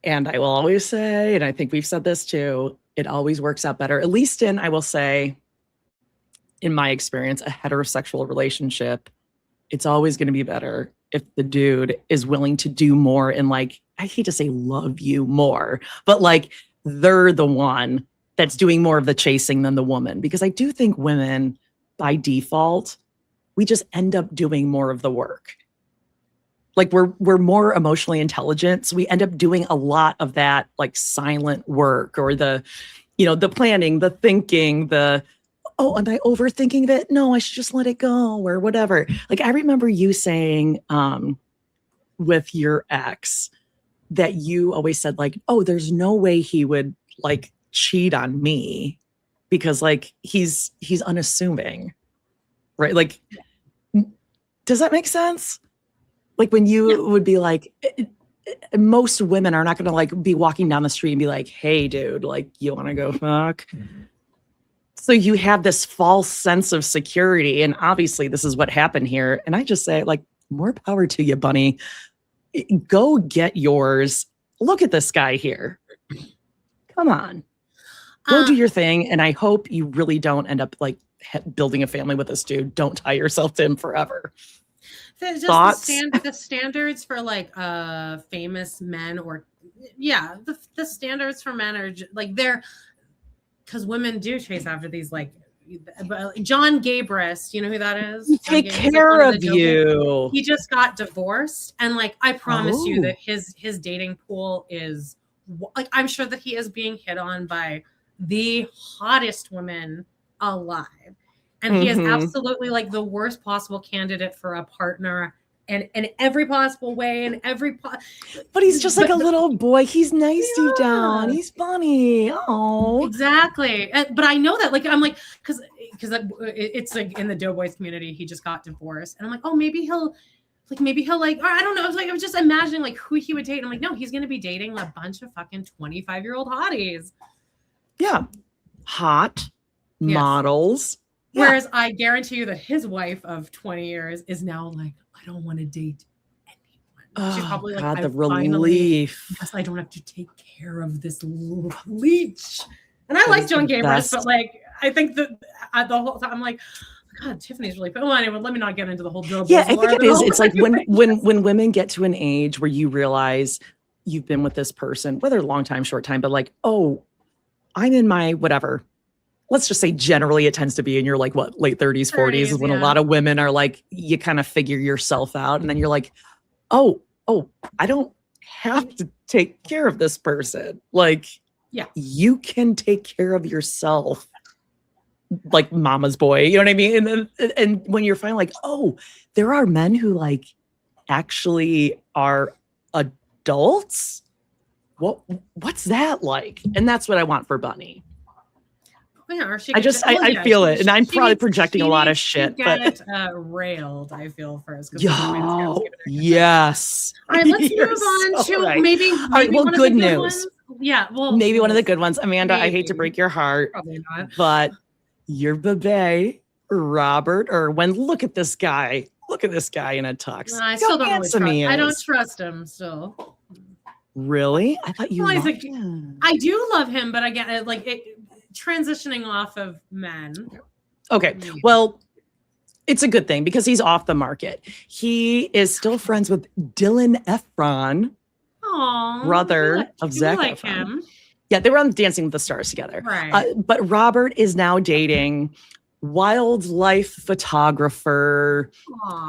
And I will always say, and I think we've said this too, it always works out better, at least in, I will say, in my experience, a heterosexual relationship, it's always going to be better if the dude is willing to do more and, like, I hate to say love you more, but like they're the one that's doing more of the chasing than the woman. Because I do think women, by default, we just end up doing more of the work. Like we're more emotionally intelligent. So we end up doing a lot of that, like, silent work, or the, the planning, the thinking, the, oh, am I overthinking that? No, I should just let it go, or whatever. Like, I remember you saying with your ex that you always said, like, oh, there's no way he would, like, cheat on me because, like, he's unassuming, right? Like, does that make sense? Like, when you would be like, most women are not going to, like, be walking down the street and be like, hey, dude, like, you want to go fuck? So you have this false sense of security. And obviously this is what happened here. And I just say, like, more power to you, bunny. Go get yours. Look at this guy here. Come on. Go do your thing. And I hope you really don't end up, like, building a family with this dude. Don't tie yourself to him forever. Just the standards for, like, famous men, or the standards for men are like, they're, because women do chase after these, like, John Gabris, you know who that is? Take care of you. He just got divorced, and, like, I promise you that his dating pool is, like, I'm sure that he is being hit on by the hottest women alive, and he is absolutely, like, the worst possible candidate for a partner. And in every possible way, and but he's just like a little boy. He's nice deep down. He's funny. Oh, exactly. But I know that, like, I'm like, because it's like in the Doughboys community, he just got divorced, and I'm like, oh, maybe he'll like, or I don't know. I was just imagining, like, who he would date. And I'm like, no, he's gonna be dating a bunch of fucking 25-year-old hotties. Yeah, hot models. Yeah. Whereas I guarantee you that his wife of 20 years is now like, I don't want to date anyone. She's probably like, the relief. Because I don't have to take care of this leech. And I like John Gabris, but, like, I think that the whole time I'm like, God, Tiffany's really. Well, anyway, let me not get into the whole job. Yeah, I think it is. It's like when women get to an age where you realize you've been with this person, whether long time, short time, but, like, oh, I'm in my whatever. Let's just say generally it tends to be in your, like, what, late 30s, 40s is when a lot of women are like, you kind of figure yourself out. And then you're like, oh, I don't have to take care of this person. Like, you can take care of yourself, like mama's boy. You know what I mean? And when you're finally like, oh, there are men who, like, actually are adults. What's that like? And that's what I want for Bunny. Yeah, I feel it, and I'm probably projecting a lot of shit. But railed, I feel first. Yes. All right, let's move on to maybe well, one good of the news. Ones. Yeah, well, maybe one of the good ones. Amanda, I hate to break your heart, probably not. But your babe, Robert Irwin. Look at this guy. Look at this guy in a tux. I still don't really trust. I don't trust him still. Really? I thought you loved him. I do love him, but again, like transitioning off of men. Okay. Well, it's a good thing because he's off the market. He is still friends with Dylan Efron, brother of Zac Efron. Yeah, they were on Dancing with the Stars together. Right. But Robert is now dating wildlife photographer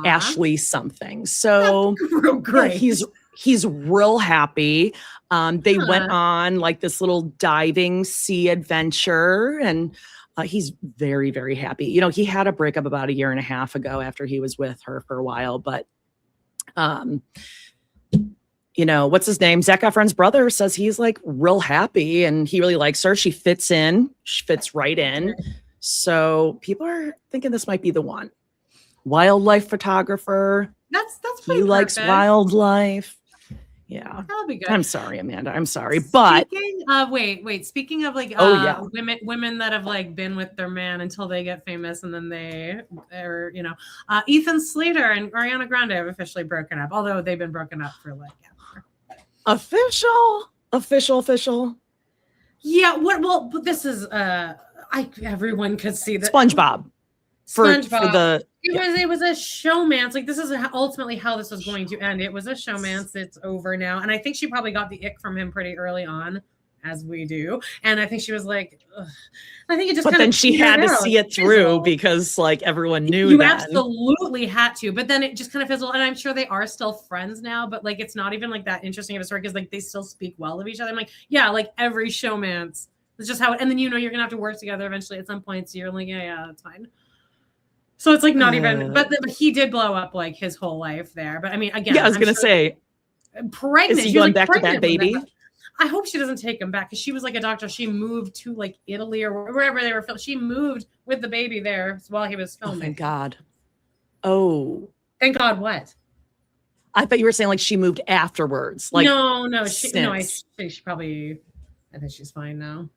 Ashley something. So real great. He's he's real happy. They went on like this little diving sea adventure, and he's very, very happy. You know, he had a breakup about 1.5 years ago after he was with her for a while, but you know, what's his name? Zac Efron's brother says he's like real happy and he really likes her. She fits right in. So people are thinking this might be the one. Wildlife photographer. That's pretty He likes wildlife. Yeah. That'll be good. I'm sorry, Amanda. I'm sorry. But speaking of like women that have like been with their man until they get famous and then they're, you know, Ethan Slater and Ariana Grande have officially broken up, although they've been broken up for like official. Yeah, but this is everyone could see that SpongeBob. It was a showmance. Like, this is ultimately how this was going to end. It was a showmance. It's over now. And I think she probably got the ick from him pretty early on, as we do. And I think she was like, ugh. I think it just. But then she had to see it through because like everyone knew you that. Absolutely had to. But then it just kind of fizzled. And I'm sure they are still friends now. But like, it's not even like that interesting of a story because like they still speak well of each other. I'm like, yeah, like every showmance. It's just how. And then you know you're gonna have to work together eventually at some point. So you're like, yeah, that's fine. So it's like not even, but he did blow up like his whole life there. But I mean, again, I was going to say, pregnant. Is he going back to that baby? I hope she doesn't take him back because she was like a doctor. She moved to like Italy or wherever they were filming. She moved with the baby there while he was filming. Oh, thank God. Oh. Thank God what? I thought you were saying like she moved afterwards. Like no, I think she probably, I think she's fine now.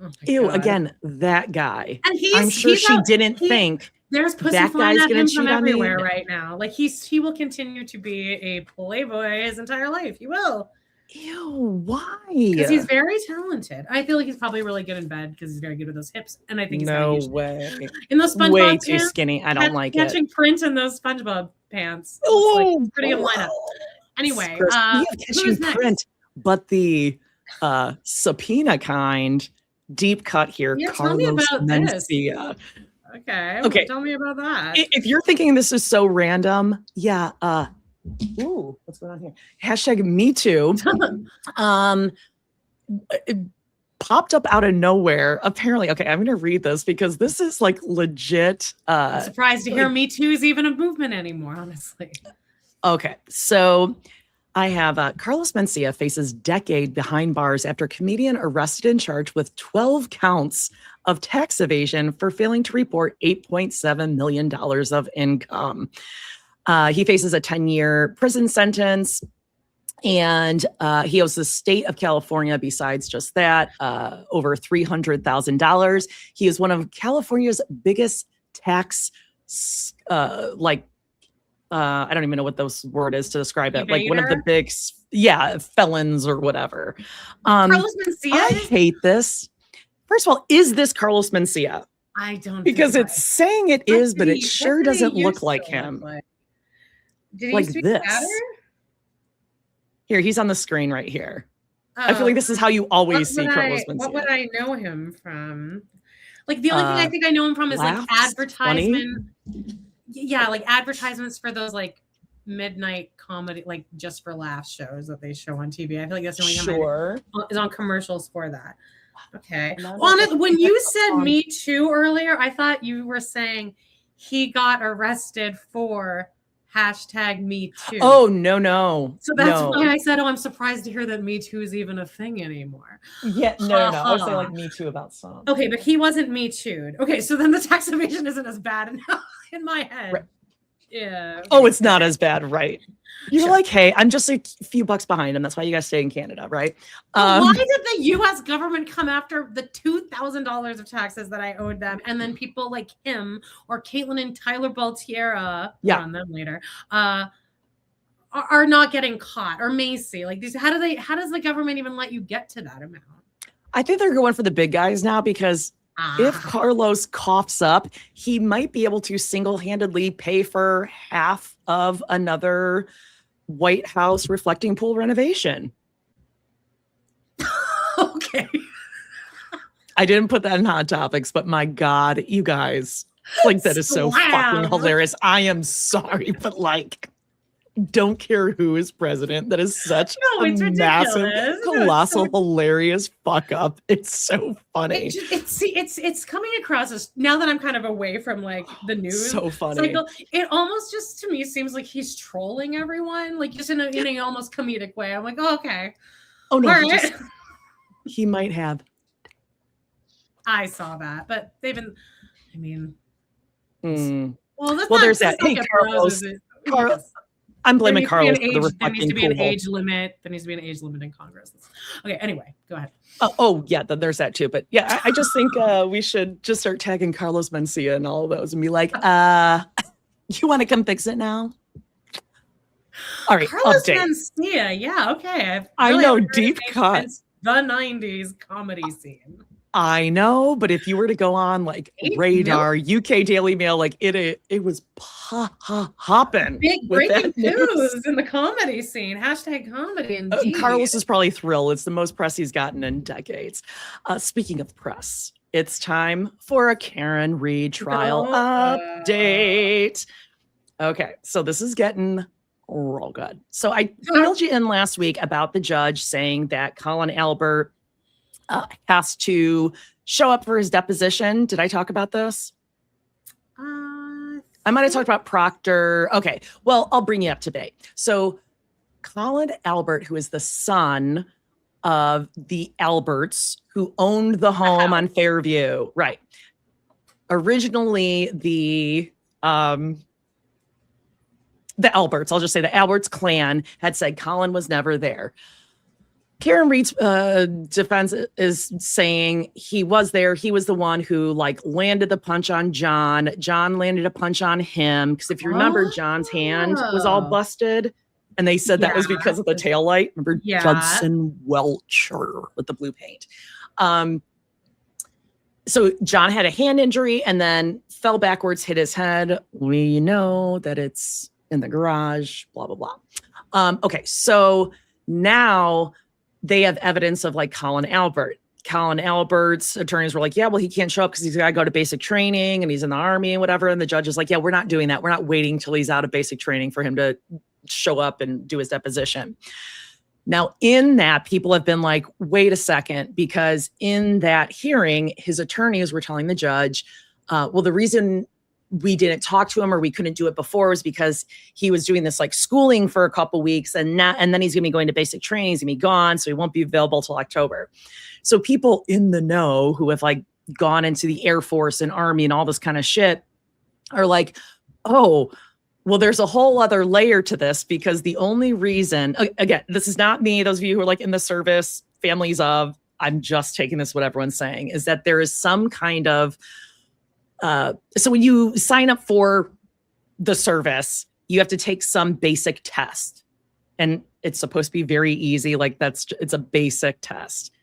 Oh God. Again, that guy. And I'm sure she didn't think. There's pussy flying at him from everywhere right now. Like he will continue to be a playboy his entire life. He will. Ew, why? Because he's very talented. I feel like he's probably really good in bed because he's very good with those hips. And I think he's no way. In those SpongeBob way pants, too skinny. I don't like catching print in those SpongeBob pants. Oh, like, pretty good lineup. Anyway, catching print, but the subpoena kind, deep cut here. Yeah, tell me about Mencia. This. Okay. Tell me about that. If you're thinking this is so random, yeah. Ooh, what's going on here? Hashtag Me Too. It popped up out of nowhere. Apparently, okay, I'm going to read this because this is like legit. I'm surprised to hear Me Too is even a movement anymore, honestly. Okay, so I have Carlos Mencia faces decade behind bars after comedian arrested and charged with 12 counts of tax evasion for failing to report $8.7 million of income. He faces a 10-year prison sentence, and he owes the state of California, besides just that, over $300,000. He is one of California's biggest tax, I don't even know what those word is to describe it. Like one of the big, felons or whatever. Carlos Mencia? I hate this. First of all, is this Carlos Mencia? I don't. Because it's saying it is, but it sure doesn't look like him. Did he like speak this. better? Here, he's on the screen right here. I feel like this is how you always see Carlos Mencia. What would I know him from? Like the only thing I think I know him from is like advertisement. 20? Yeah, like advertisements for those like midnight comedy, like just for laughs shows that they show on TV. I feel like that's the only time is on commercials for that. Okay. When you said Me Too earlier, I thought you were saying he got arrested for #Me Too. Oh, no. So that's why I said, I'm surprised to hear that Me Too is even a thing anymore. Yeah, no. I would say like Me Too about some. Okay, but he wasn't Me Too'd. Okay, so then the tax evasion isn't as bad in my head. Right. Yeah. Okay. Oh, it's not as bad, right? You're like, hey, I'm just a few bucks behind him. That's why you guys stay in Canada, right? Why did the U.S. government come after the $2,000 of taxes that I owed them, and then people like him or Caitlin and Tyler Baltiera, on them later, are not getting caught, or Macy? Like these, how does the government even let you get to that amount? I think they're going for the big guys now because if Carlos coughs up, he might be able to single-handedly pay for half of another White House reflecting pool renovation. Okay. I didn't put that in Hot Topics, but my God, you guys, like that is so fucking hilarious. I am sorry, but like, don't care who is president. That is such a it's massive, ridiculous. colossal, hilarious fuck up. It's so funny. It's coming across as, now that I'm kind of away from like the news so funny cycle, it almost just to me seems like he's trolling everyone, like just in an almost comedic way. I'm like, oh, okay. Oh no, right. he might have. I saw that, but they've been, I mean, well, there's that. Hey, Carlos. I'm blaming Carlos for the there needs to be an age limit. There needs to be an age limit in Congress. Okay, anyway, go ahead. Yeah, there's that too. But yeah, I just think we should just start tagging Carlos Mencia and all of those and be like, you want to come fix it now? All right, Carlos Mencia, yeah, okay. I know, deep cut. The 90s comedy scene. I know, but if you were to go on like Radar, UK Daily Mail, like it was hopping. Big breaking news in the comedy scene. Hashtag comedy. Indeed. Carlos is probably thrilled. It's the most press he's gotten in decades. Speaking of press, it's time for a Karen Read trial update. Okay, so this is getting real good. So I filled you in last week about the judge saying that Colin Albert has to show up for his deposition. Did I talk about this? I might have talked about Proctor. Okay, well, I'll bring you up to date. So Colin Albert, who is the son of the Alberts, who owned the home on Fairview. Right. Originally, the Alberts, I'll just say the Alberts clan had said Colin was never there. Karen Read's defense is saying he was there. He was the one who like landed the punch on John. John landed a punch on him. Because if you remember, John's hand was all busted. And they said that was because of the taillight. Remember Judson Welcher with the blue paint. So John had a hand injury and then fell backwards, hit his head. We know that it's in the garage, blah, blah, blah. Okay, so now they have evidence of like Colin Albert. Colin Albert's attorneys were like, yeah, well, he can't show up because he's got to go to basic training and he's in the army and whatever. And the judge is like, yeah, we're not doing that. We're not waiting till he's out of basic training for him to show up and do his deposition. Now, in that, people have been like, wait a second, because in that hearing, his attorneys were telling the judge, well, the reason we didn't talk to him or we couldn't do it before was because he was doing this like schooling for a couple weeks and then he's going to be going to basic training. He's going to be gone. So he won't be available till October. So people in the know who have like gone into the Air Force and Army and all this kind of shit are like, oh, well, there's a whole other layer to this because the only reason, again, this is not me, those of you who are like in the service, families of, I'm just taking this what everyone's saying, is that there is some kind of so when you sign up for the service, you have to take some basic test and it's supposed to be very easy. Like it's a basic test.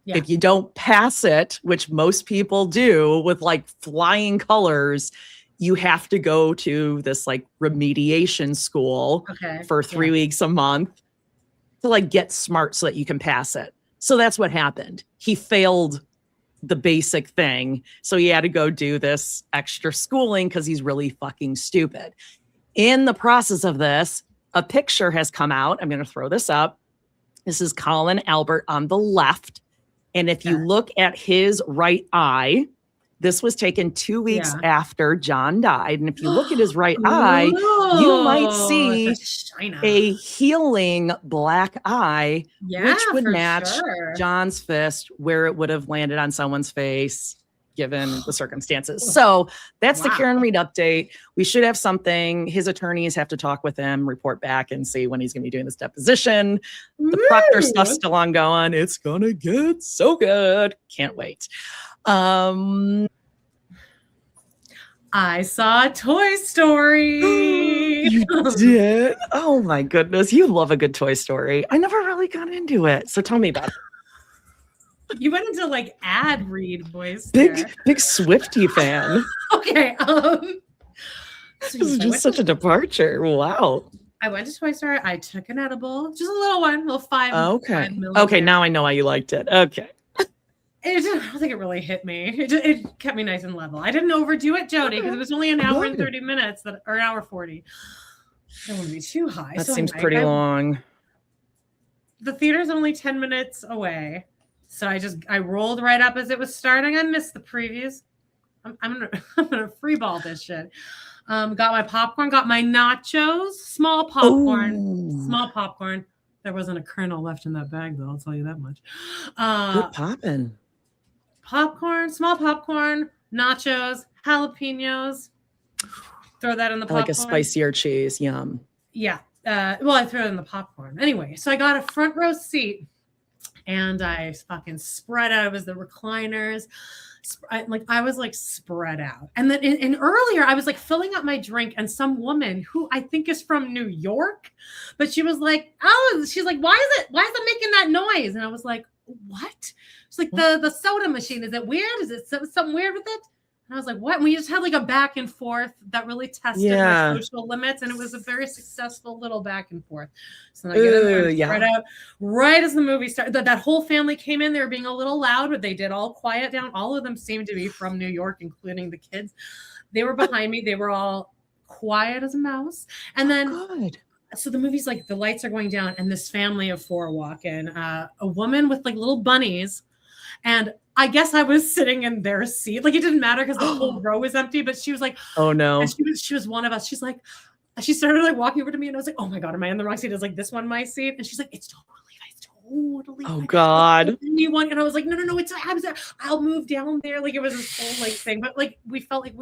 Yeah. If you don't pass it, which most people do with like flying colors, you have to go to this like remediation school for 3 weeks a month to like get smart so that you can pass it. So that's what happened. He failed the basic thing. So he had to go do this extra schooling because he's really fucking stupid. In the process of this, a picture has come out. I'm going to throw this up. This is Colin Albert on the left. And if you look at his right eye, this was taken 2 weeks after John died. And if you look at his right eye, you might see a healing black eye, which would match John's fist where it would have landed on someone's face, given the circumstances. So that's the Karen Read update. We should have something. His attorneys have to talk with him, report back, and see when he's going to be doing this deposition. The Proctor stuff's still ongoing. It's going to get so good. Can't wait. I saw Toy Story. You did? Oh my goodness. You love a good Toy Story. I never really got into it. So tell me about it. You went into like ad read voice. Big Swiftie fan. Okay. This is just such a departure. Wow. I went to Toy Story. I took an edible, just a little one, little 5. Okay. Okay. Now I know why you liked it. Okay. I don't think it really hit me. It kept me nice and level. I didn't overdo it, Jody, because it was only an hour and 30 minutes or an hour 40. don't want to be too high. That so seems anyway, pretty long. The theater's only 10 minutes away. So I rolled right up as it was starting. I missed the previews. I'm gonna freeball this shit. Got my popcorn, got my nachos, small popcorn. There wasn't a kernel left in that bag though, I'll tell you that much. Good poppin'. Popcorn, small popcorn, nachos, jalapenos. Throw that in the popcorn. I like a spicier cheese. Yum. Yeah. Well, I threw it in the popcorn. Anyway, so I got a front row seat and I fucking spread out. It was the recliners. I was like spread out. And then and earlier I was like filling up my drink and some woman who I think is from New York, but she was like, she's like, why is it making that noise? And I was like, what? It's like the soda machine. Is it weird? Is it something weird with it? And I was like, what? And we just had like a back and forth that really tested my social limits. And it was a very successful little back and forth. So then I get in there and spread out right as the movie started. That whole family came in. They were being a little loud, but they did all quiet down. All of them seemed to be from New York, including the kids. They were behind me. They were all quiet as a mouse. And then so the movie's like the lights are going down and this family of four walk in. A woman with like little bunnies. And I guess I was sitting in their seat. Like it didn't matter because the whole row was empty, but she was like, oh no. And she was one of us. She's like, she started like walking over to me and I was like, oh my God, am I in the wrong seat? Is like this one my seat? And she's like, it's totally. Oh God. And I was like, no, I'll move down there. Like it was this whole like thing, but like we felt like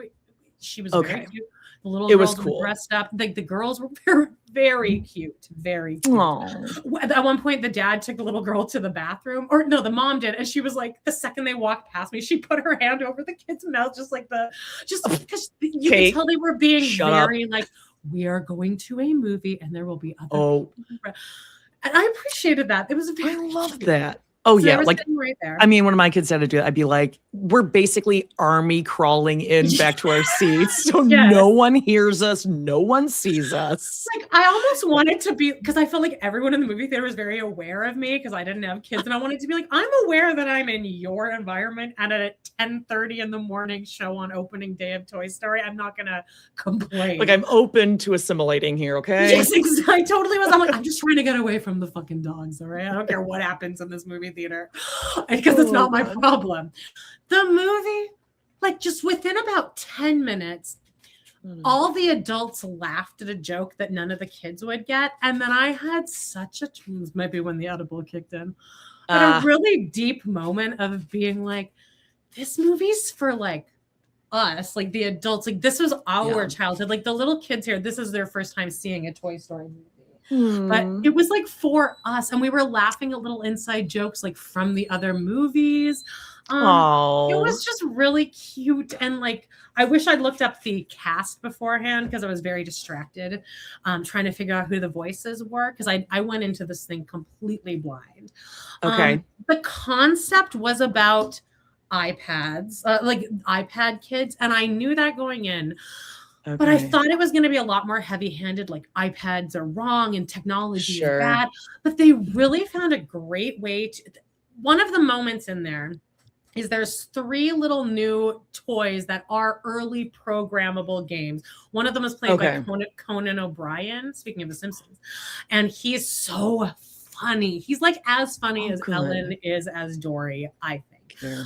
she was very cute. The little girls were dressed up. Like the girls were very, very cute. Very cute. Aww. At one point, the dad took the little girl to the bathroom. Or no, the mom did. And she was like, the second they walked past me, she put her hand over the kid's mouth, just because you could tell they were being very like, we are going to a movie and there will be other people. And I appreciated that. It was very I love that. Oh, so yeah. Like, right there. I mean, when my kids had to do it, I'd be like, we're basically army crawling in back to our seats. So no one hears us. No one sees us. Like, I almost wanted to be, because I felt like everyone in the movie theater was very aware of me because I didn't have kids. And I wanted to be like, I'm aware that I'm in your environment and at a 10:30 in the morning show on opening day of Toy Story. I'm not going to complain. Like, I'm open to assimilating here, okay? Yes, exactly. I totally was. I'm like, I'm just trying to get away from the fucking dogs, all right? I don't care what happens in this movie theater because it's not my problem. The movie, like just within about 10 minutes, all the adults laughed at a joke that none of the kids would get. And then I had such a, this might be when the edible kicked in, but a really deep moment of being like, this movie's for like us, like the adults, like this was our childhood. Like the little kids here, this is their first time seeing a Toy Story movie. But it was like for us, and we were laughing at little inside jokes like from the other movies. It was just really cute, and like I wish I'd looked up the cast beforehand because I was very distracted trying to figure out who the voices were because I went into this thing completely blind. The concept was about iPads, like iPad kids, and I knew that going in. But I thought it was going to be a lot more heavy-handed, like iPads are wrong and technology is bad. But they really found a great way to. One of the moments in there is there's 3 little new toys that are early programmable games. One of them is played by Conan O'Brien, speaking of The Simpsons. And he's so funny. He's like as funny as Ellen is as Dory, I think.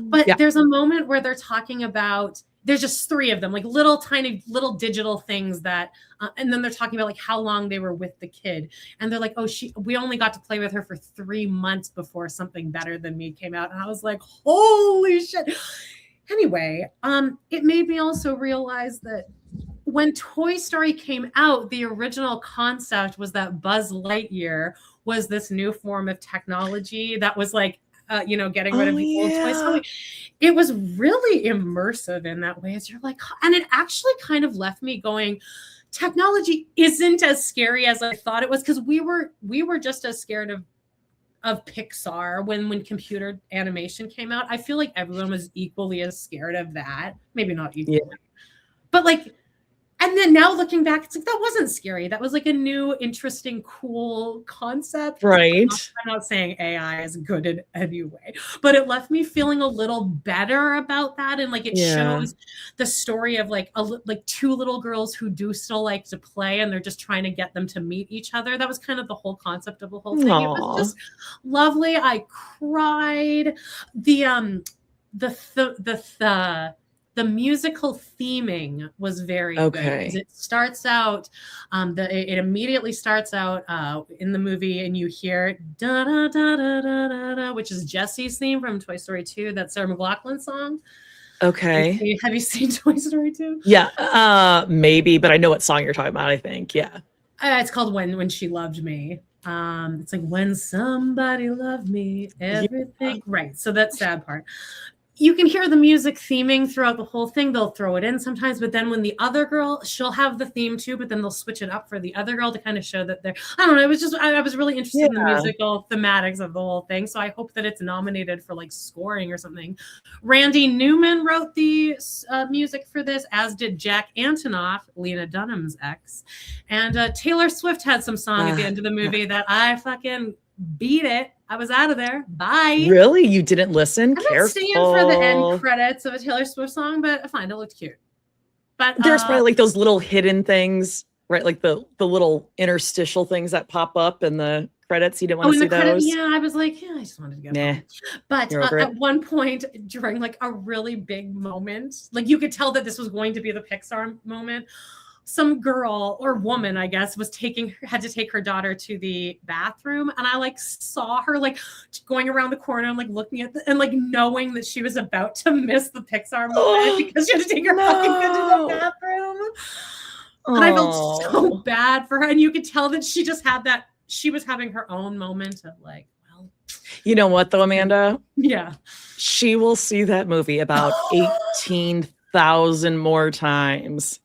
But there's a moment where they're talking about there's just 3 of them, like little tiny little digital things that, and then they're talking about like how long they were with the kid. And they're like, we only got to play with her for 3 months before Something Better Than Me came out. And I was like, holy shit. Anyway, it made me also realize that when Toy Story came out, the original concept was that Buzz Lightyear was this new form of technology that was like, getting rid of the old Toy Story. It was really immersive in that way. As you're like, and it actually kind of left me going, technology isn't as scary as I thought it was because we were just as scared of Pixar when computer animation came out. I feel like everyone was equally as scared of that. Maybe not equally, but like And then now looking back, it's like, that wasn't scary. That was like a new, interesting, cool concept. Right. I'm not saying AI is good in any way, but it left me feeling a little better about that. And like, it shows the story of like two little girls who do still like to play, and they're just trying to get them to meet each other. That was kind of the whole concept of the whole thing. Aww. It was just lovely. I cried. The musical theming was very good, because it starts out, it immediately starts out in the movie, and you hear da da da da da da da, which is Jesse's theme from Toy Story 2, that Sarah McLachlan song. Okay. Have you seen Toy Story 2? Yeah, maybe, but I know what song you're talking about, I think. Yeah. It's called When She Loved Me. It's like, when somebody loved me, everything. Right. So that sad part. You can hear the music theming throughout the whole thing. They'll throw it in sometimes, but then when the other girl, she'll have the theme too, but then they'll switch it up for the other girl to kind of show that they're, I don't know. It was just, I was really interested in the musical thematics of the whole thing. So I hope that it's nominated for like scoring or something. Randy Newman wrote the music for this, as did Jack Antonoff, Lena Dunham's ex. And Taylor Swift had some song at the end of the movie that I fucking beat it. I was out of there. Bye. Really? You didn't listen? I'm not staying for the end credits of a Taylor Swift song, but fine, it looked cute. But there's probably like those little hidden things, right? Like the little interstitial things that pop up in the credits. You didn't want to see those? Yeah, I was like, yeah, I just wanted to go home. But at one point during like a really big moment, like you could tell that this was going to be the Pixar moment, some girl or woman, I guess, had to take her daughter to the bathroom, and I like saw her like going around the corner and like looking at and like knowing that she was about to miss the Pixar moment because she had to take her fucking kid to the bathroom. And I felt so bad for her, and you could tell that she just had that. She was having her own moment of like, well, you know what though, Amanda? Yeah, she will see that movie about 18,000 more times.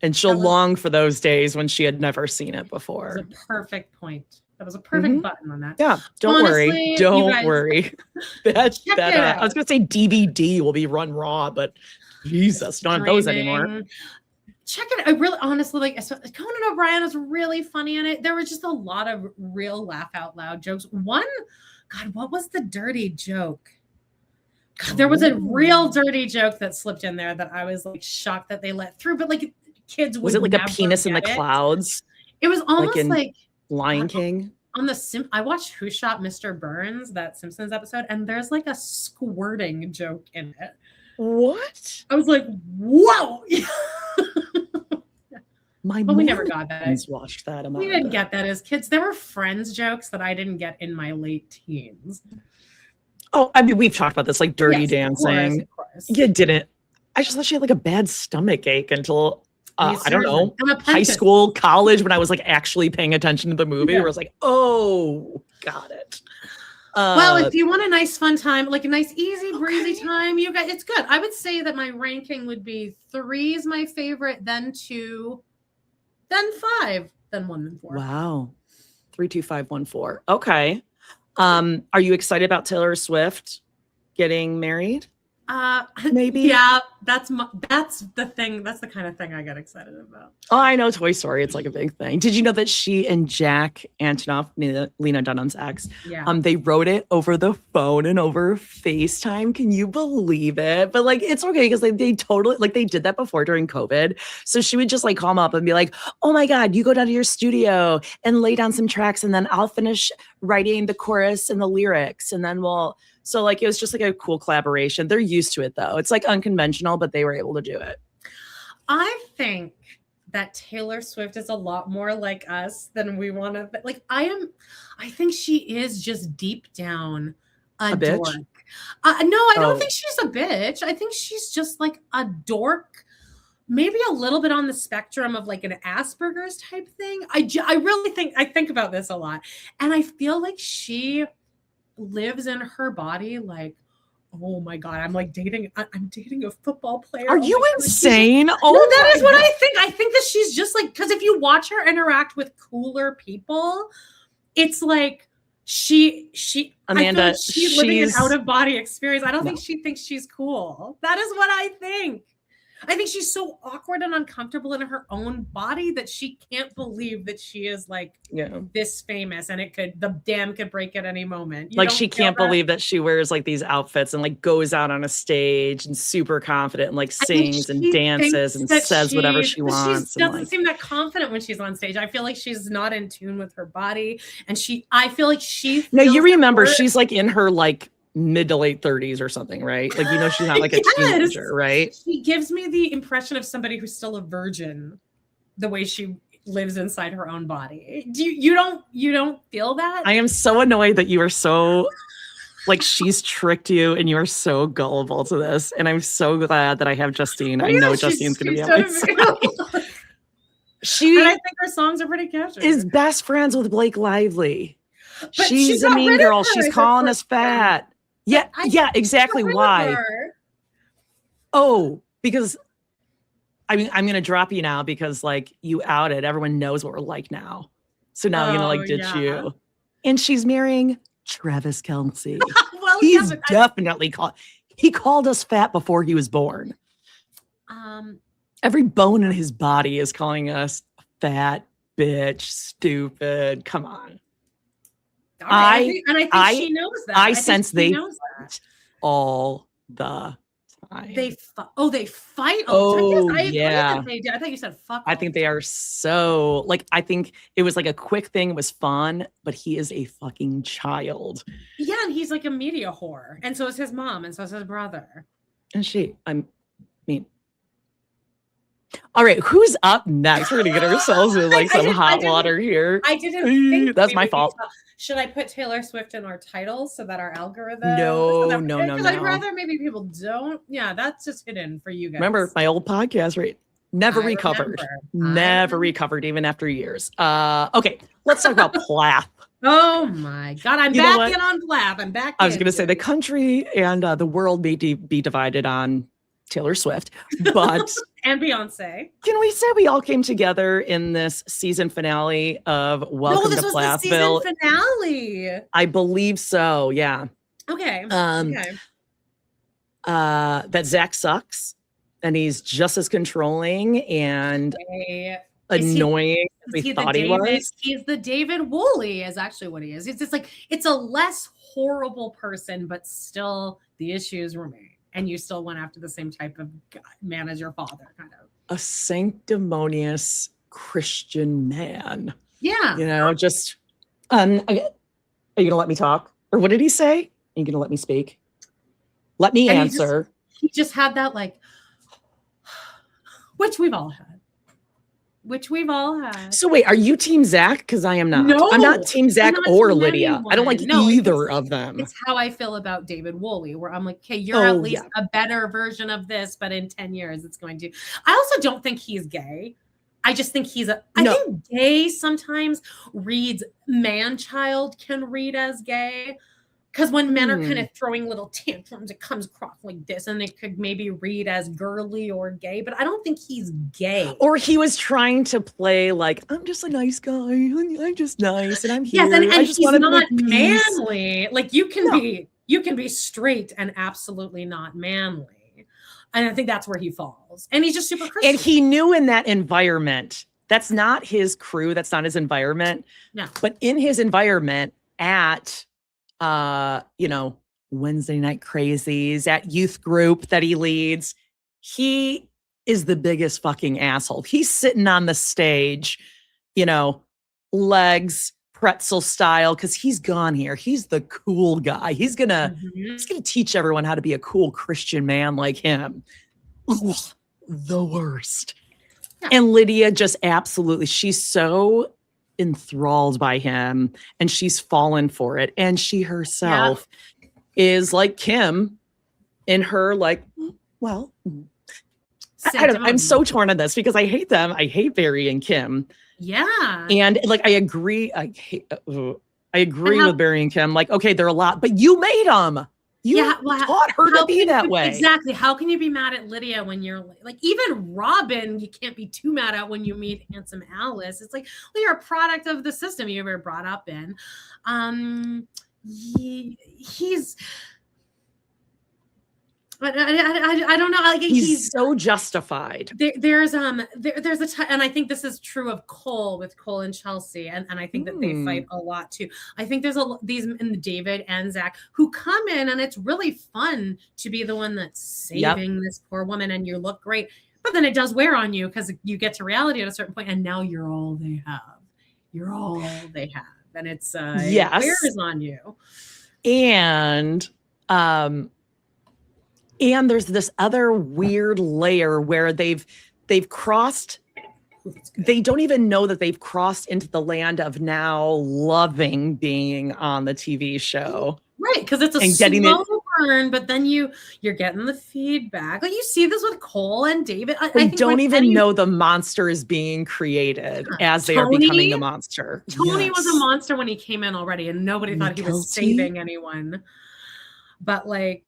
And she'll long for those days when she had never seen it before. That was a perfect point. That was a perfect button on that. Yeah, don't worry. Don't worry. I was going to say DVD will be run raw, but Jesus, not those anymore. Check it. I really, honestly, like Conan O'Brien was really funny in it. There was just a lot of real laugh out loud jokes. One, God, what was the dirty joke? God, there was a real dirty joke that slipped in there that I was like shocked that they let through, but like kids was it like a penis in the clouds? It was almost like Lion King. On I watched Who Shot Mr. Burns, that Simpsons episode, and there's like a squirting joke in it. What? I was like, whoa. But we never got that. Watched that. We didn't get that as kids. There were Friends jokes that I didn't get in my late teens. Oh, I mean, we've talked about this, like Dirty Dancing. Of course. You didn't. I just thought she had like a bad stomach ache until I don't know, high school, college, when I was like actually paying attention to the movie, where I was like, oh, got it. Well, if you want a nice fun time, like a nice easy breezy time, you guys, it's good. I would say that my ranking would be 3 is my favorite, then 2, then 5, then 1, then 4. Wow. 3, 2, 5, 1, 4. Okay. Are you excited about Taylor Swift getting married? Maybe. Yeah, that's the thing. That's the kind of thing I get excited about. Oh, I know Toy Story. It's like a big thing. Did you know that she and Jack Antonoff, Lena Dunham's ex, they wrote it over the phone and over FaceTime? Can you believe it? But like, it's okay because they totally, like, they did that before during COVID. So she would just like call him up and be like, oh my God, you go down to your studio and lay down some tracks, and then I'll finish writing the chorus and the lyrics, and then so like, it was just like a cool collaboration. They're used to it though. It's like unconventional, but they were able to do it. I think that Taylor Swift is a lot more like us than we want to. Like I think she is just deep down a dork. Bitch? No, I don't think she's a bitch. I think she's just like a dork. Maybe a little bit on the spectrum of like an Asperger's type thing. I really think about this a lot. And I feel like she lives in her body like, oh my God, I'm dating a football player. Are you insane? No, that is what I think. I think that she's just like, because if you watch her interact with cooler people, it's like Amanda, I feel like she's living an out of body experience. I don't think she thinks she's cool. That is what I think. I think she's so awkward and uncomfortable in her own body that she can't believe that she is like this famous and the dam could break at any moment. Like she can't believe that she wears like these outfits and like goes out on a stage and super confident and like sings and dances and says whatever she wants. She doesn't seem that confident when she's on stage. I feel like she's not in tune with her body. And I feel like she. No, you remember she's like in her like mid to late 30s or something, right? Like, you know, she's not like a teenager, right? She gives me the impression of somebody who's still a virgin, the way she lives inside her own body. You don't feel that? I am so annoyed that you are so like she's tricked you and you are so gullible to this. And I'm so glad that I have Justine. I know Justine's gonna be on my side. And I think her songs are pretty catchy. Is best friends with Blake Lively. But she's a mean girl. She's calling us fat. Yeah, exactly. Why? Oh, because I mean, I'm gonna drop you now because like you outed. Everyone knows what we're like now. So now I'm gonna like ditch you. And she's marrying Travis Kelce. Well, he's definitely he called us fat before he was born. Every bone in his body is calling us fat, bitch, stupid. Come on. I think she knows that. I sense they fight all the time. They fight. Yeah. They do. I thought you said fuck. I think they are so like. I think it was like a quick thing. It was fun, but he is a fucking child. Yeah, and he's like a media whore, and so is his mom, and so is his brother. And all right, who's up next? We're gonna get ourselves in like some hot water here. I didn't think that's my fault. Should I put Taylor Swift in our titles so that our algorithm? No. I'd rather maybe people don't. Yeah, that's just hidden for you guys. Remember my old podcast, right? Never recovered even after years. Okay, let's talk about Plath. Oh my God, I'm back in on Plath. I'm back. I was going to say the country and the world may be divided on Taylor Swift, but and Beyonce. Can we say we all came together in this season finale of Welcome to Plathville? The season finale. I believe so. Yeah. Okay. That Zach sucks, and he's just as controlling and annoying as we thought he was. He's the David Woolley, is actually what he is. It's just like it's a less horrible person, but still the issues remain. And you still went after the same type of man as your father, kind of. A sanctimonious Christian man. Yeah. You know, just, are you going to let me talk? Or what did he say? Are you going to let me speak? Let me answer. He just had that like, which we've all had. So wait, are you team Zach? Because I am not. No, I'm not team Zach or Lydia. I don't like either of them. It's how I feel about David Woolley, where I'm like, okay, you're at least a better version of this, but in 10 years it's going to. I also don't think he's gay. I just think I think gay sometimes reads man-child can read as gay. Because when men are kind of throwing little tantrums, it comes across like this, and it could maybe read as girly or gay, but I don't think he's gay. Or he was trying to play like, I'm just a nice guy. I'm just nice, and I'm here. Yes, and I just he's not peace. Manly. Like you can be straight and absolutely not manly. And I think that's where he falls. And he's just super Christian. And he knew in that environment, that's not his crew. That's not his environment. No. But in his environment at Wednesday Night Crazies, at youth group that he leads, he is the biggest fucking asshole. He's sitting on the stage, legs pretzel style, because he's gone here. He's the cool guy. He's gonna teach everyone how to be a cool Christian man like him. Ugh, the worst. Yeah. And Lydia just absolutely, she's so enthralled by him and she's fallen for it, and she herself is like Kim in her I'm so torn on this because I hate them. I hate Barry and Kim. Yeah. And I agree. I agree with Barry and Kim. Like, okay, they're a lot, but you made them. You taught her to be that way. Exactly. How can you be mad at Lydia when you're like, even Robin, you can't be too mad at when you meet handsome Alice. It's like, well, you're a product of the system you were brought up in. But I don't know. Like, he's so justified. There's and I think this is true of Cole and Chelsea, and I think that they fight a lot too. I think there's these in David and Zach who come in, and it's really fun to be the one that's saving this poor woman, and you look great. But then it does wear on you because you get to reality at a certain point, and now you're all they have. You're all they have, and it's it wears on you. And there's this other weird layer where they've crossed. They don't even know that they've crossed into the land of now loving being on the TV show. Right, because it's a slow burn, but then you're getting the feedback. Like you see this with Cole and David. They don't even know the monster is being created as they are becoming the monster. Tony was a monster when he came in already, and nobody thought he was saving anyone. But like,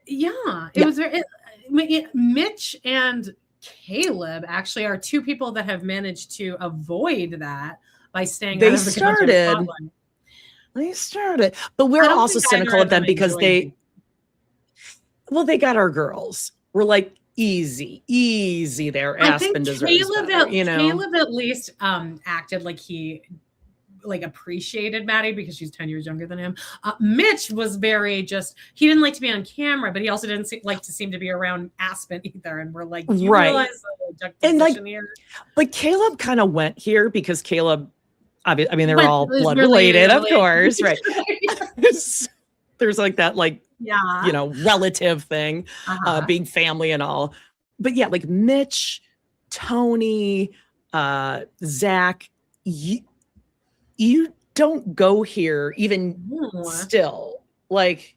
it was very. Mitch and Caleb actually are two people that have managed to avoid that by staying out of the country. They started, but we're also cynical of them because they got our girls. We're like easy there. Aspen deserves better, Caleb at least acted like he appreciated Maddie because she's 10 years younger than him. Mitch was very he didn't like to be on camera, but he also didn't like to seem to be around Aspen either. And we're like, you realize the juxtaposition here? But Caleb kind of went here because Caleb, I mean, they're all blood related, of course, right? There's like that, relative thing, being family and all. But yeah, like Mitch, Tony, Zach, you don't go here even still. Like,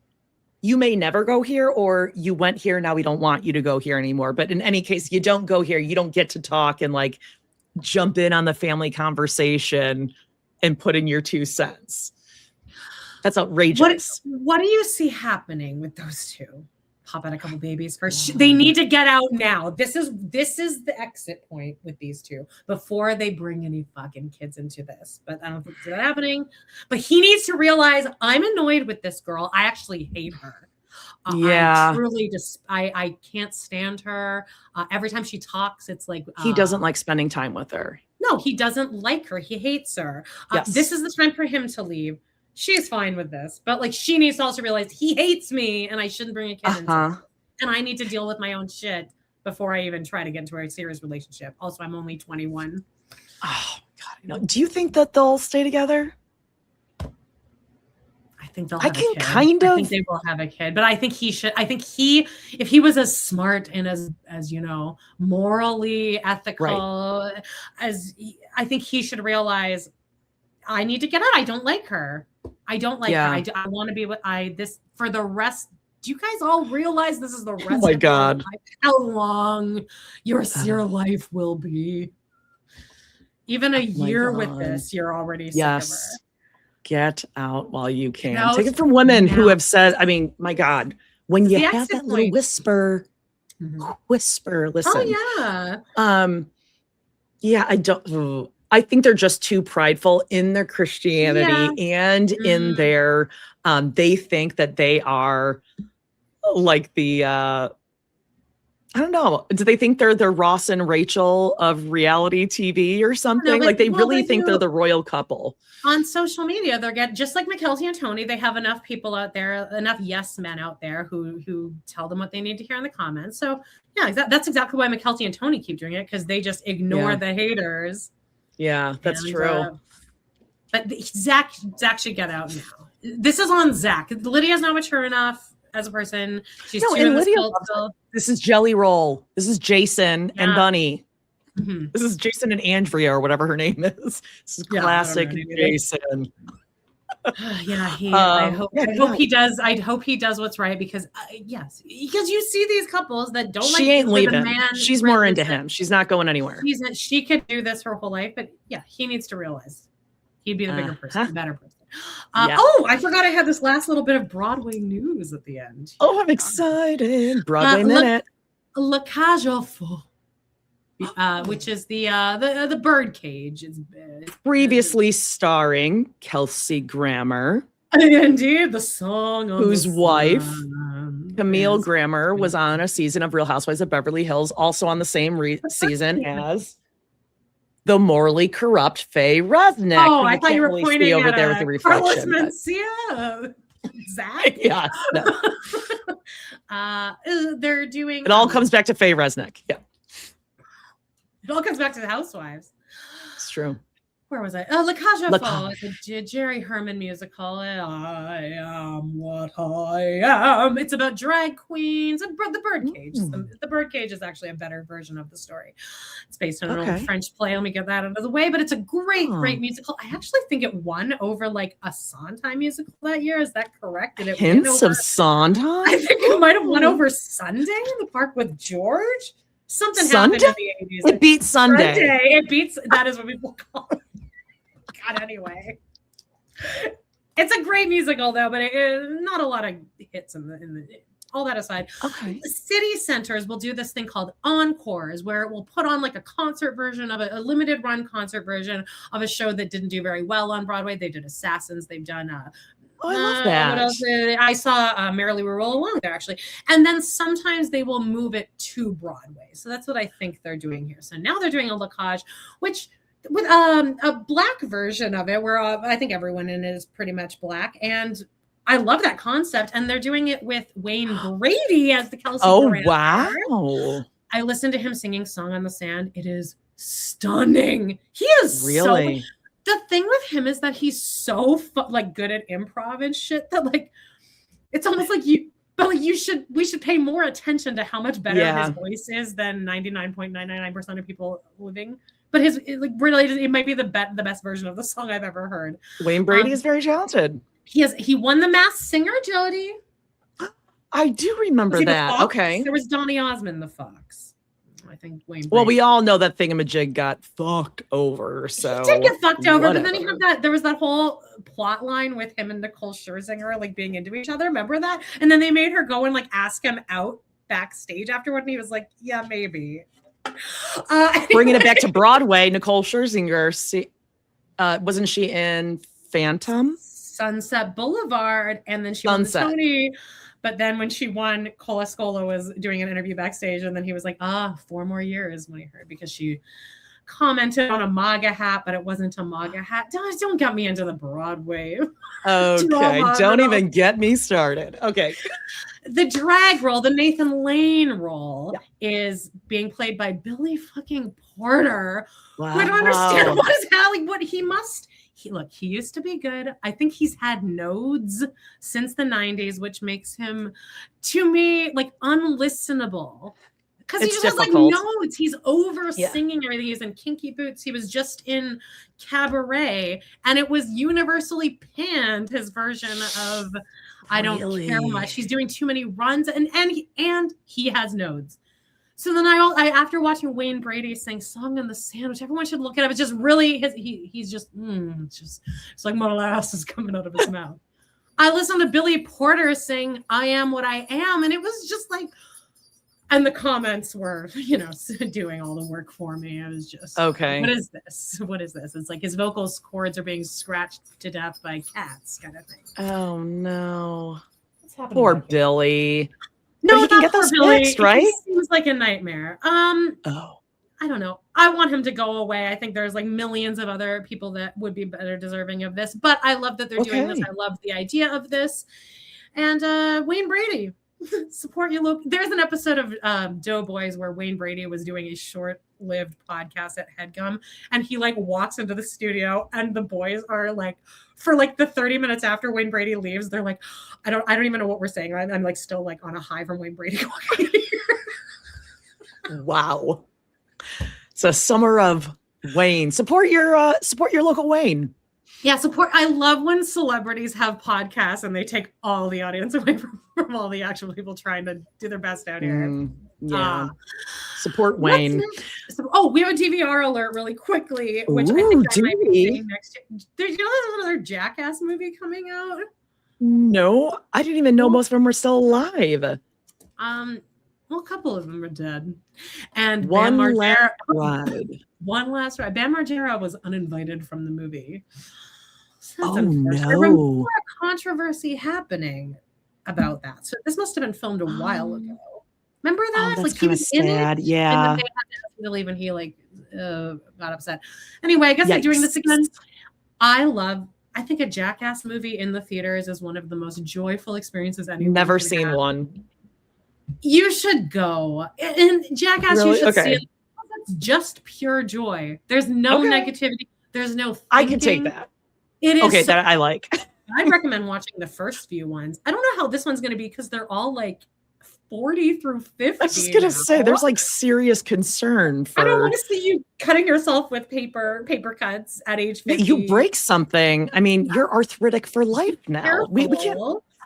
you may never go here, or you went here, now we don't want you to go here anymore. But in any case, you don't go here. You don't get to talk and like jump in on the family conversation and put in your 2 cents. That's outrageous. What do you see happening with those two? Pop out a couple babies first. They need to get out now. This is the exit point with these two before they bring any fucking kids into this. But I don't think that's happening. But he needs to realize, I'm annoyed with this girl. I actually hate her. I truly I can't stand her. Every time she talks, it's like he doesn't like spending time with her. No, he doesn't like her. He hates her. This is the time for him to leave. She's fine with this, but like she needs to also realize he hates me, and I shouldn't bring a kid into it. And I need to deal with my own shit before I even try to get into a serious relationship. Also, I'm only 21. Oh God! Do you think that they'll stay together? I think they'll have a kid. I think they will have a kid, but I think he should. I think if he was as smart and as morally ethical I think he should realize, I need to get out. I don't like her. I don't like her. I want to be with for the rest. Do you guys all realize this is the rest of your life? How long your life will be? Even a year with this, you're already sick of her. Get out while you can. Take it from women who have said, I mean, my God, when you have that little whisper, listen. Oh, yeah. I think they're just too prideful in their Christianity and in their, they think that they are like the, I don't know. Do they think they're the Ross and Rachel of reality TV or something? Like they really think they're the royal couple. On social media, they're just like Mackenzie and Tony. They have enough people out there, enough yes men out there who tell them what they need to hear in the comments. So yeah, that's exactly why Mackenzie and Tony keep doing it, because they just ignore the haters. Yeah, that's true. But Zach should get out now. This is on Zach. Lydia's not mature enough as a person. She's too in Lydia this still. This is Jelly Roll. This is Jason and Bunny. Mm-hmm. This is Jason and Andrea or whatever her name is. This is classic Jason. I hope he does. I hope he does what's right, because because you see these couples that don't. She ain't leaving. She's more into him. She's not going anywhere. She could do this her whole life, but he needs to realize he'd be the bigger person, the better person. Oh, I forgot I had this last little bit of Broadway news at the end. Oh, I'm excited! Broadway minute. Le Cage aux Folles. Which is the bird cage. It's previously starring Kelsey Grammer, indeed, the song of whose wife Camille Grammer was on a season of Real Housewives of Beverly Hills, also on the same season as the morally corrupt Faye Resnick. Oh, I thought you were pointing over at there with the reflection. Mencia. Zach? Yeah. No. They're doing... It all comes back to Faye Resnick. Yeah. It all comes back to the Housewives. It's true. Where was I? Oh, La Cage aux Folles. It's a Jerry Herman musical. I am what I am. It's about drag queens and the birdcage. The birdcage is actually a better version of the story. It's based on an old French play. Let me get that out of the way. But it's a great musical. I actually think it won over like a Sondheim musical that year. Is that correct? Did it Hints of Sondheim? I think it might have won over Sunday in the Park with George. Something happened in the 80s. It beats Sunday. It beats, that is what people call it. God, anyway. It's a great musical, though, but not a lot of hits in the all that aside. Okay. City centers will do this thing called Encores, where it will put on like a concert version of a limited run concert version of a show that didn't do very well on Broadway. They did Assassins. They've done I love that. What else? I saw Merrily We Roll Along there, actually. And then sometimes they will move it to Broadway. So that's what I think they're doing here. So now they're doing a La Cage, which with a black version of it, where I think everyone in it is pretty much black. And I love that concept. And they're doing it with Wayne Brady as the Kelsey Duran. Wow. I listened to him singing Song on the Sand. It is stunning. He is really... The thing with him is that he's so good at improv and shit that like it's almost like we should pay more attention to how much better his voice is than 99.999% of people living. But it might be the best version of the song I've ever heard. Wayne Brady is very talented. He won the Masked Singer, Jody. I do remember that. Okay. There was Donny Osmond the Fox. I think Wayne Brady. Well, we all know that thingamajig got fucked over. So he did get fucked over, but then he had there was that whole plot line with him and Nicole Scherzinger like being into each other. Remember that? And then they made her go and like ask him out backstage afterward, and he was like, "Yeah, maybe." Bringing it back to Broadway, Nicole Scherzinger, wasn't she in Phantom? Sunset Boulevard, and then she won the Tony. But then when she won, Cola Scola was doing an interview backstage, and then he was like, 4 more years when he heard, because she commented on a MAGA hat, but it wasn't a MAGA hat. Don't get me into the Broadway. Okay, don't even get me started. Okay. The drag role, the Nathan Lane role, is being played by Billy fucking Porter. Wow. I don't understand what is happening. He used to be good. I think he's had nodes since the 90s, which makes him, to me, like unlistenable. Because he just has like notes. He's over singing everything. He's in Kinky Boots. He was just in Cabaret, and it was universally panned, his version of I Don't Care Much. He's doing too many runs, and he has nodes. So then I after watching Wayne Brady sing Song in the Sand, which everyone should look at, it's just really he's just it's like molasses coming out of his mouth. I listened to Billy Porter sing I Am What I Am, and it was just like, and the comments were, doing all the work for me. I was just, okay. What is this? What is this? It's like his vocal cords are being scratched to death by cats, kind of thing. Oh no. What's happening? Poor Billy. No, but he can get those fixed, right? It seems like a nightmare. I don't know. I want him to go away. I think there's like millions of other people that would be better deserving of this. But I love that they're doing this. I love the idea of this. And Wayne Brady, support your local. There's an episode of Doughboys where Wayne Brady was doing a short-lived podcast at HeadGum, and he like walks into the studio, and the boys are like, for like the 30 minutes after Wayne Brady leaves, they're like, I don't even know what we're saying. I'm like still like on a high from Wayne Brady. Wow. It's a summer of Wayne. Support your local Wayne. Yeah, support. I love when celebrities have podcasts and they take all the audience away from all the actual people trying to do their best out here. Support Wayne. We have a DVR alert really quickly, which I think I might be seeing next year. There's another Jackass movie coming out. No, I didn't even know most of them were still alive. Well, a couple of them are dead. And one Bam last ride. One last ride. Bam Margera was uninvited from the movie. So that's unfortunate. I remember a controversy happening. about that. So this must have been filmed a while ago. Remember that? That's like he was sad. in it, Yeah. and then they had to ask him to leave, and he like got upset. Anyway, I guess they're doing this again. I think a Jackass movie in the theaters is one of the most joyful experiences anyone. Never seen one. You should go. And Jackass, really? You should see it. It's just pure joy. There's no negativity. There's no thinking. I can take that. It is okay. That I like. I'd recommend watching the first few ones. I don't know how this one's going to be because they're all like 40 through 50. I was just gonna say there's like serious concern for. I don't want to see you cutting yourself with paper cuts at age 50. You break something. I mean, you're arthritic for life now. We can't.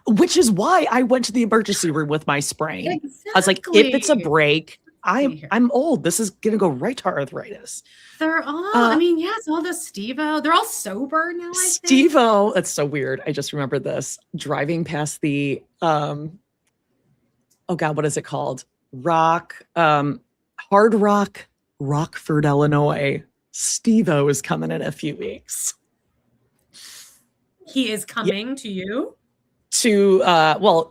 Which is why I went to the emergency room with my sprain. Exactly. I was like, if it's a break, I'm old. This is gonna go right to arthritis. They're all. I mean, it's all the Steve-O. They're all sober now. Steve-O. That's so weird. I just remembered this driving past the. Oh God, what is it called? Hard Rock, Rockford, Illinois. Steve-O is coming in a few weeks. He is coming to you? To,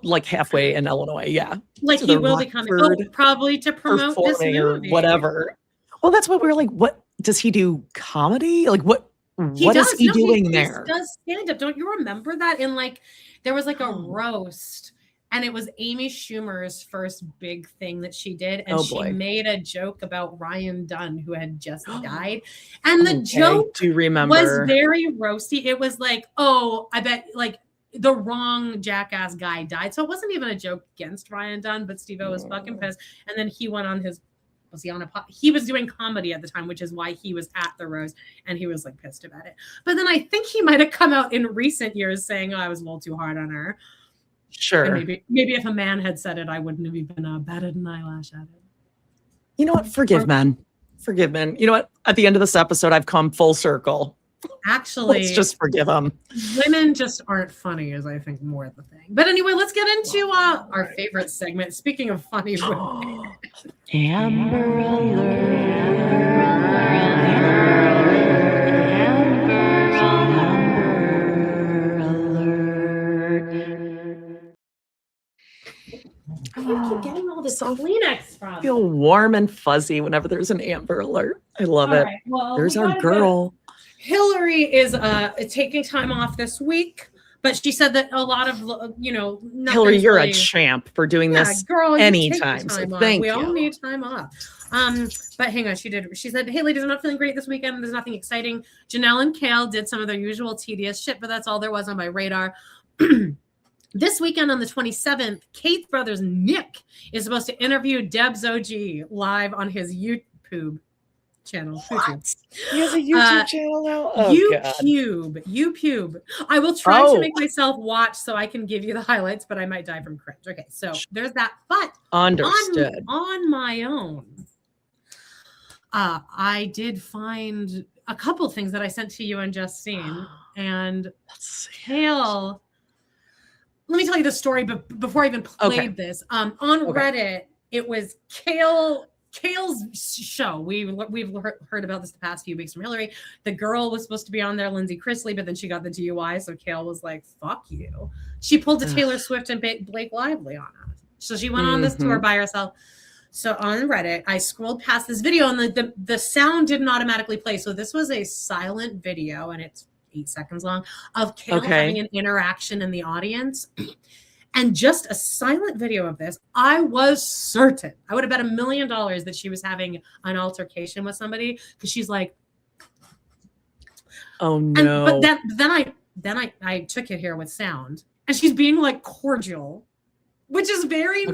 like halfway in Illinois, yeah. Like he will be coming, probably to promote this movie. Or whatever. Well, that's what we were like, what, does he do comedy? Like what is he doing there? He does stand up. Don't you remember that? In like, there was like a roast. And it was Amy Schumer's first big thing that she did. And she made a joke about Ryan Dunn, who had just died. And the joke was very roasty. It was like, oh, I bet like the wrong Jackass guy died. So it wasn't even a joke against Ryan Dunn, but Steve-O was fucking pissed. And then he went on he was doing comedy at the time, which is why he was at the roast. And he was like pissed about it. But then I think he might have come out in recent years saying, oh, I was a little too hard on her. Sure. And maybe if a man had said it, I wouldn't have even batted an eyelash at it. You know what? Forgive men. You know what? At the end of this episode, I've come full circle. Actually, let's just forgive them. Women just aren't funny, is I think more the thing. But anyway, let's get into our favorite segment. Speaking of funny women, Amber Alert. I keep getting all this Kleenex from. I feel warm and fuzzy whenever there's an Amber Alert. I love it. Right, well, there's our girl. Hillary is taking time off this week, but she said that a lot of Hillary, you're a champ for doing this girl, anytime. So thank you. We all need time off. But hang on, she said, hey ladies, I'm not feeling great this weekend. There's nothing exciting. Janelle and Kail did some of their usual tedious shit, but that's all there was on my radar. This weekend on the 27th, Kate's brother's Nick is supposed to interview Deb's OG live on his YouTube channel. What? He has a YouTube channel now? Oh, YouTube. I will try to make myself watch so I can give you the highlights, but I might die from cringe. Okay, so there's that. But understood. On my own, I did find a couple things that I sent to you and Justine. And Kail... Let me tell you the story, but before I even played this, on Reddit, it was Kail's show. We've heard about this the past few weeks from Hillary. The girl was supposed to be on there, Lindsay Chrisley, but then she got the DUI, so Kail was like, fuck you. She pulled the Taylor Swift and Blake Lively on us. So she went on this tour by herself. So on Reddit, I scrolled past this video, and the sound didn't automatically play. So this was a silent video, and it's 8 seconds long, of Kail having an interaction in the audience. And just a silent video of this, I was certain, I would have bet $1 million that she was having an altercation with somebody, because she's like, oh no. But then I took it here with sound, and she's being like cordial, which is very of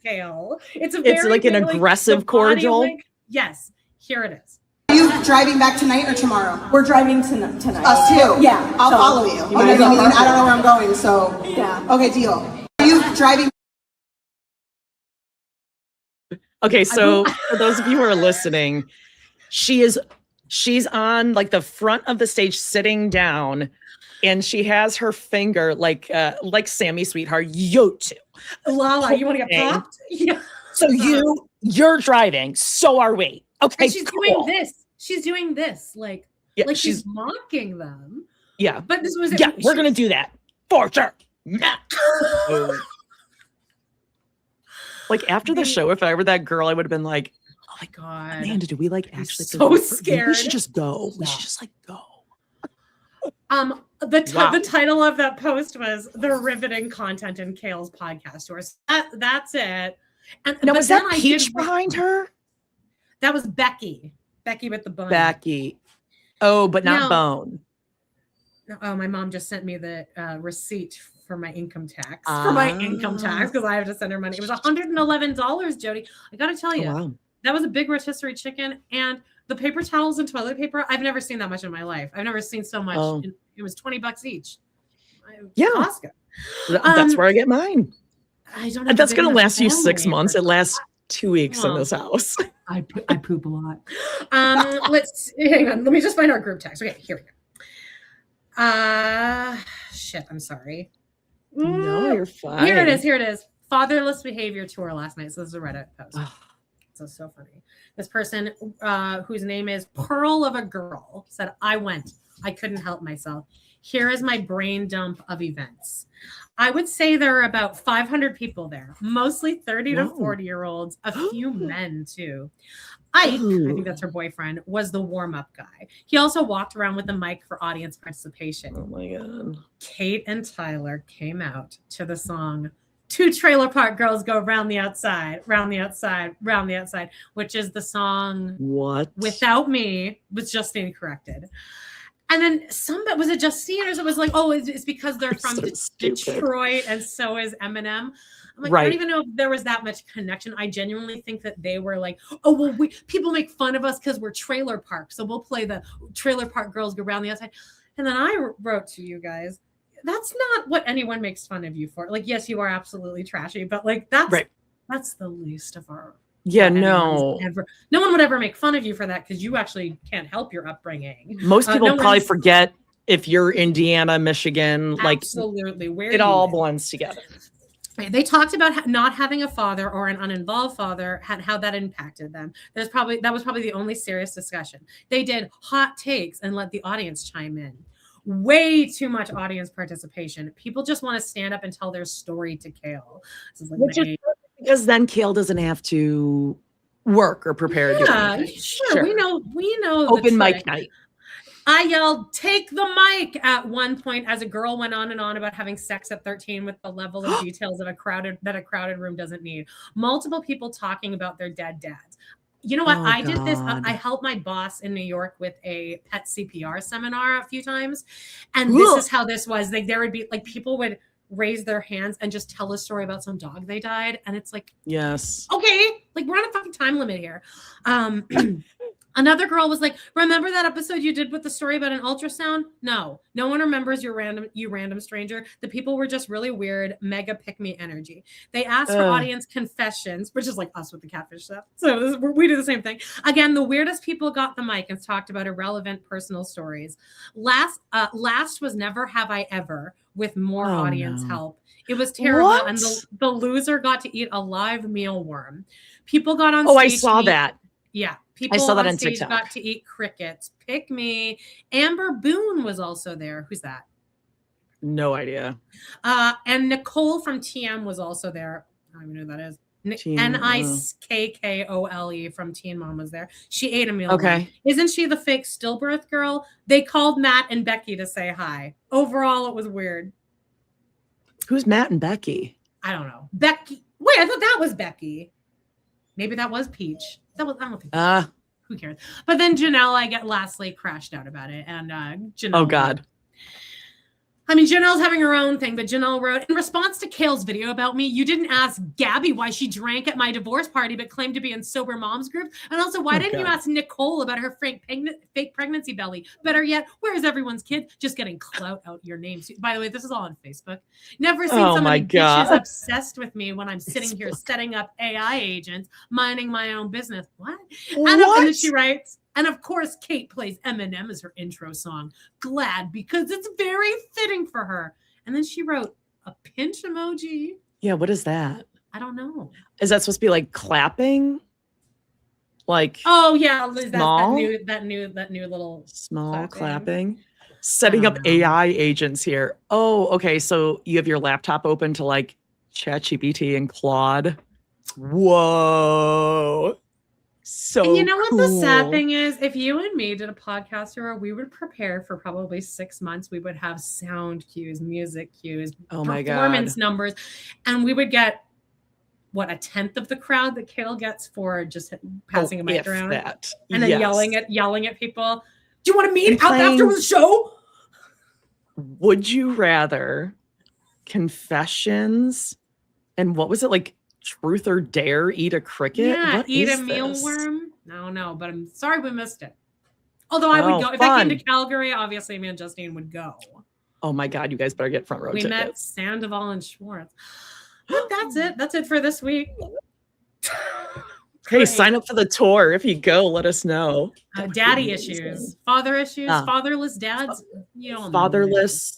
Kail. It's like an aggressive cordial. Yes, here it is. Are you driving back tonight or tomorrow? We're driving tonight. Us too? Yeah. I'll follow you. I don't know where I'm going, so. Yeah. Okay, deal. Are you driving? Okay, so for those of you who are listening, she's on like the front of the stage sitting down, and she has her finger like Sammy Sweetheart, yo too. Lala, you want to get popped? Yeah. So you're driving, so are we. Okay, and she's doing this. She's doing this, like she's mocking them. Yeah, but this was we're gonna do that for sure. Oh. Like after the show, if I were that girl, I would have been like, oh my God. Amanda, do we like actually so scared? We should just go. We should just like go. The title of that post was the riveting content in Kail's podcast tours. That's it. And now was that Peach behind her? That was Becky. Becky with the bone. Becky. Oh, but not Bone. Oh, my mom just sent me the receipt for my income tax. For my income tax, because I have to send her money. It was $111, Jody. I gotta tell you, that was a big rotisserie chicken, and the paper towels and toilet paper. I've never seen that much in my life. I've never seen so much. It was $20 each. Yeah, Costco. That's where I get mine. I don't know. That's gonna last you 6 months. It lasts 2 weeks in this house. I poop a lot. Let's hang on. Let me just find our group text. Okay, here we go. Shit. I'm sorry. No, you're fine. Here it is. Fatherless behavior tour last night. So this is a Reddit post. So funny. This person, whose name is Pearl of a Girl, said, I went. I couldn't help myself. Here is my brain dump of events. I would say there are about 500 people there, mostly 30 to 40-year-olds, a few men too. Ike, I think that's her boyfriend, was the warm-up guy. He also walked around with a mic for audience participation. Oh my God. Kate and Tyler came out to the song Two Trailer Park Girls Go Round the Outside, Round the Outside, Round the Outside, which is the song Without Me, was Justine corrected. And then was it Justine, or it was like, it's because they're from Detroit, and so is Eminem. I'm like, I don't even know if there was that much connection. I genuinely think that they were like, people make fun of us because we're trailer park, so we'll play the Trailer Park Girls Go Round the Outside. And then I wrote to you guys, that's not what anyone makes fun of you for. Like, yes, you are absolutely trashy, but like that's the least of our. Yeah, no one would ever make fun of you for that because you actually can't help your upbringing. Most people probably forget if you're Indiana, Michigan, absolutely. Like it all blends together. They talked about not having a father or an uninvolved father, how that impacted them. That was probably the only serious discussion. They did hot takes and let the audience chime in. Way too much audience participation. People just want to stand up and tell their story to Kail. Because then Kail doesn't have to work or prepare. Yeah, sure. We know. Open mic night. I yelled, "Take the mic!" at one point as a girl went on and on about having sex at 13 with the level of details that a crowded room doesn't need. Multiple people talking about their dead dads. You know what? I did this. I helped my boss in New York with a pet CPR seminar a few times. And this is how this was. Like, there would be like people would raise their hands and just tell a story about some dog they died. And it's like, yes. Okay. Like, we're on a fucking time limit here. Another girl was like, remember that episode you did with the story about an ultrasound? No one remembers you random stranger. The people were just really weird, mega pick-me energy. They asked for audience confessions, which is like us with the catfish stuff. So we do the same thing. Again, the weirdest people got the mic and talked about irrelevant personal stories. Last was Never Have I Ever with more audience help. It was terrible. What? And the loser got to eat a live mealworm. People got on stage. Oh, I saw that. Yeah. People I saw that on on stage TikTok. got to eat crickets. Pick me. Amber Boone was also there. Who's that? No idea. And Nicole from TM was also there. I don't even know who that is. Nikkole from Teen Mom was there. She ate a meal. Okay. Isn't she the fake stillbirth girl? They called Matt and Becky to say hi. Overall, it was weird. Who's Matt and Becky? I don't know. Becky. Wait, I thought that was Becky. Maybe that was Peach. I don't think. Who cares? But then Janelle, lastly crashed out about it, and Janelle. Oh God. I mean, Janelle's having her own thing, but Janelle wrote, in response to Kail's video about me, you didn't ask Gabby why she drank at my divorce party but claimed to be in Sober Moms group. And also, why didn't you ask Nicole about her fake pregnancy belly? Better yet, where's everyone's kid? Just getting clout out your name. By the way, this is all on Facebook. Never seen so many bitches obsessed with me when I'm sitting here setting up AI agents, minding my own business. What? And then she writes, and of course, Kate plays Eminem as her intro song. Glad, because it's very fitting for her. And then she wrote a pinch emoji. Yeah, what is that? I don't know. Is that supposed to be like clapping? Like oh yeah, small? that new little small clapping. Setting up know. AI agents here. Oh, okay. So you have your laptop open to like ChatGPT and Claude. Whoa. So And you know what the sad cool. thing is? If you and me did a podcast era, we would prepare for probably 6 months. We would have sound cues, music cues, Oh my performance God. numbers, and we would get what, a tenth of the crowd that Kail gets for just passing a mic If around that. and then Yes. yelling at people. Do you want to meet And out playing- after the show? Would you rather confessions and what was it, like truth or dare, eat a cricket? Yeah, What eat a is mealworm. No, but I'm sorry we missed it. Although I would Oh, go if I came to fun. Calgary. Obviously, me and Justine would go. Oh my God, you guys better get front row We met tickets. Sandoval and Schwartz. But that's it. That's it for this week. Hey, Great. sign up for the tour. If you go, let us know. Daddy issues, father issues, Ah. fatherless dads. You know, Fatherless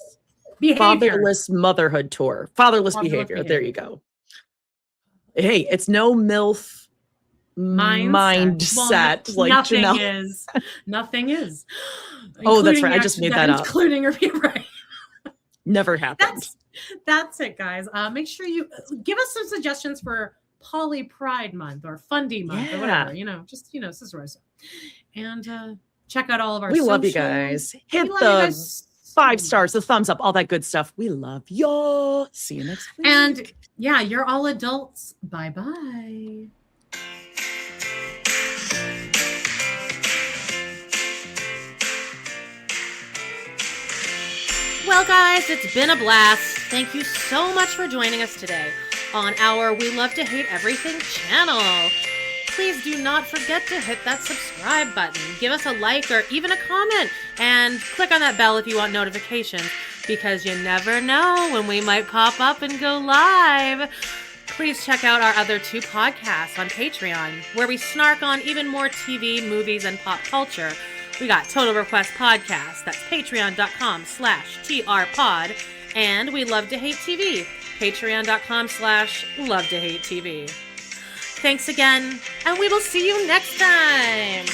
behavior. motherhood tour. Fatherless Fatherless behavior. There you go. Hey, it's no MILF mindset. Well, like nothing Janelle. is. Nothing is. Oh, that's Including right. I the just action- made that up. Including right. Never happened. That's it, guys. Make sure you give us some suggestions for Poly Pride Month or Fundy Month or whatever. Sister Rosa. And check out all of our We love you socials. guys. We Hit love you the guys 5 so stars, the thumbs up, all that good stuff. We love y'all. See you next week. And yeah, you're all adults. Bye-bye. Well, guys, it's been a blast. Thank you so much for joining us today on our We Love to Hate Everything channel. Please do not forget to hit that subscribe button. Give us a like or even a comment, and click on that bell if you want notifications, because you never know when we might pop up and go live. Please check out our other 2 podcasts on Patreon, where we snark on even more TV, movies, and pop culture. We got Total Request Podcast, that's patreon.com/trpod, and We Love to Hate TV, patreon.com/love to hate TV. Thanks again, and we will see you next time.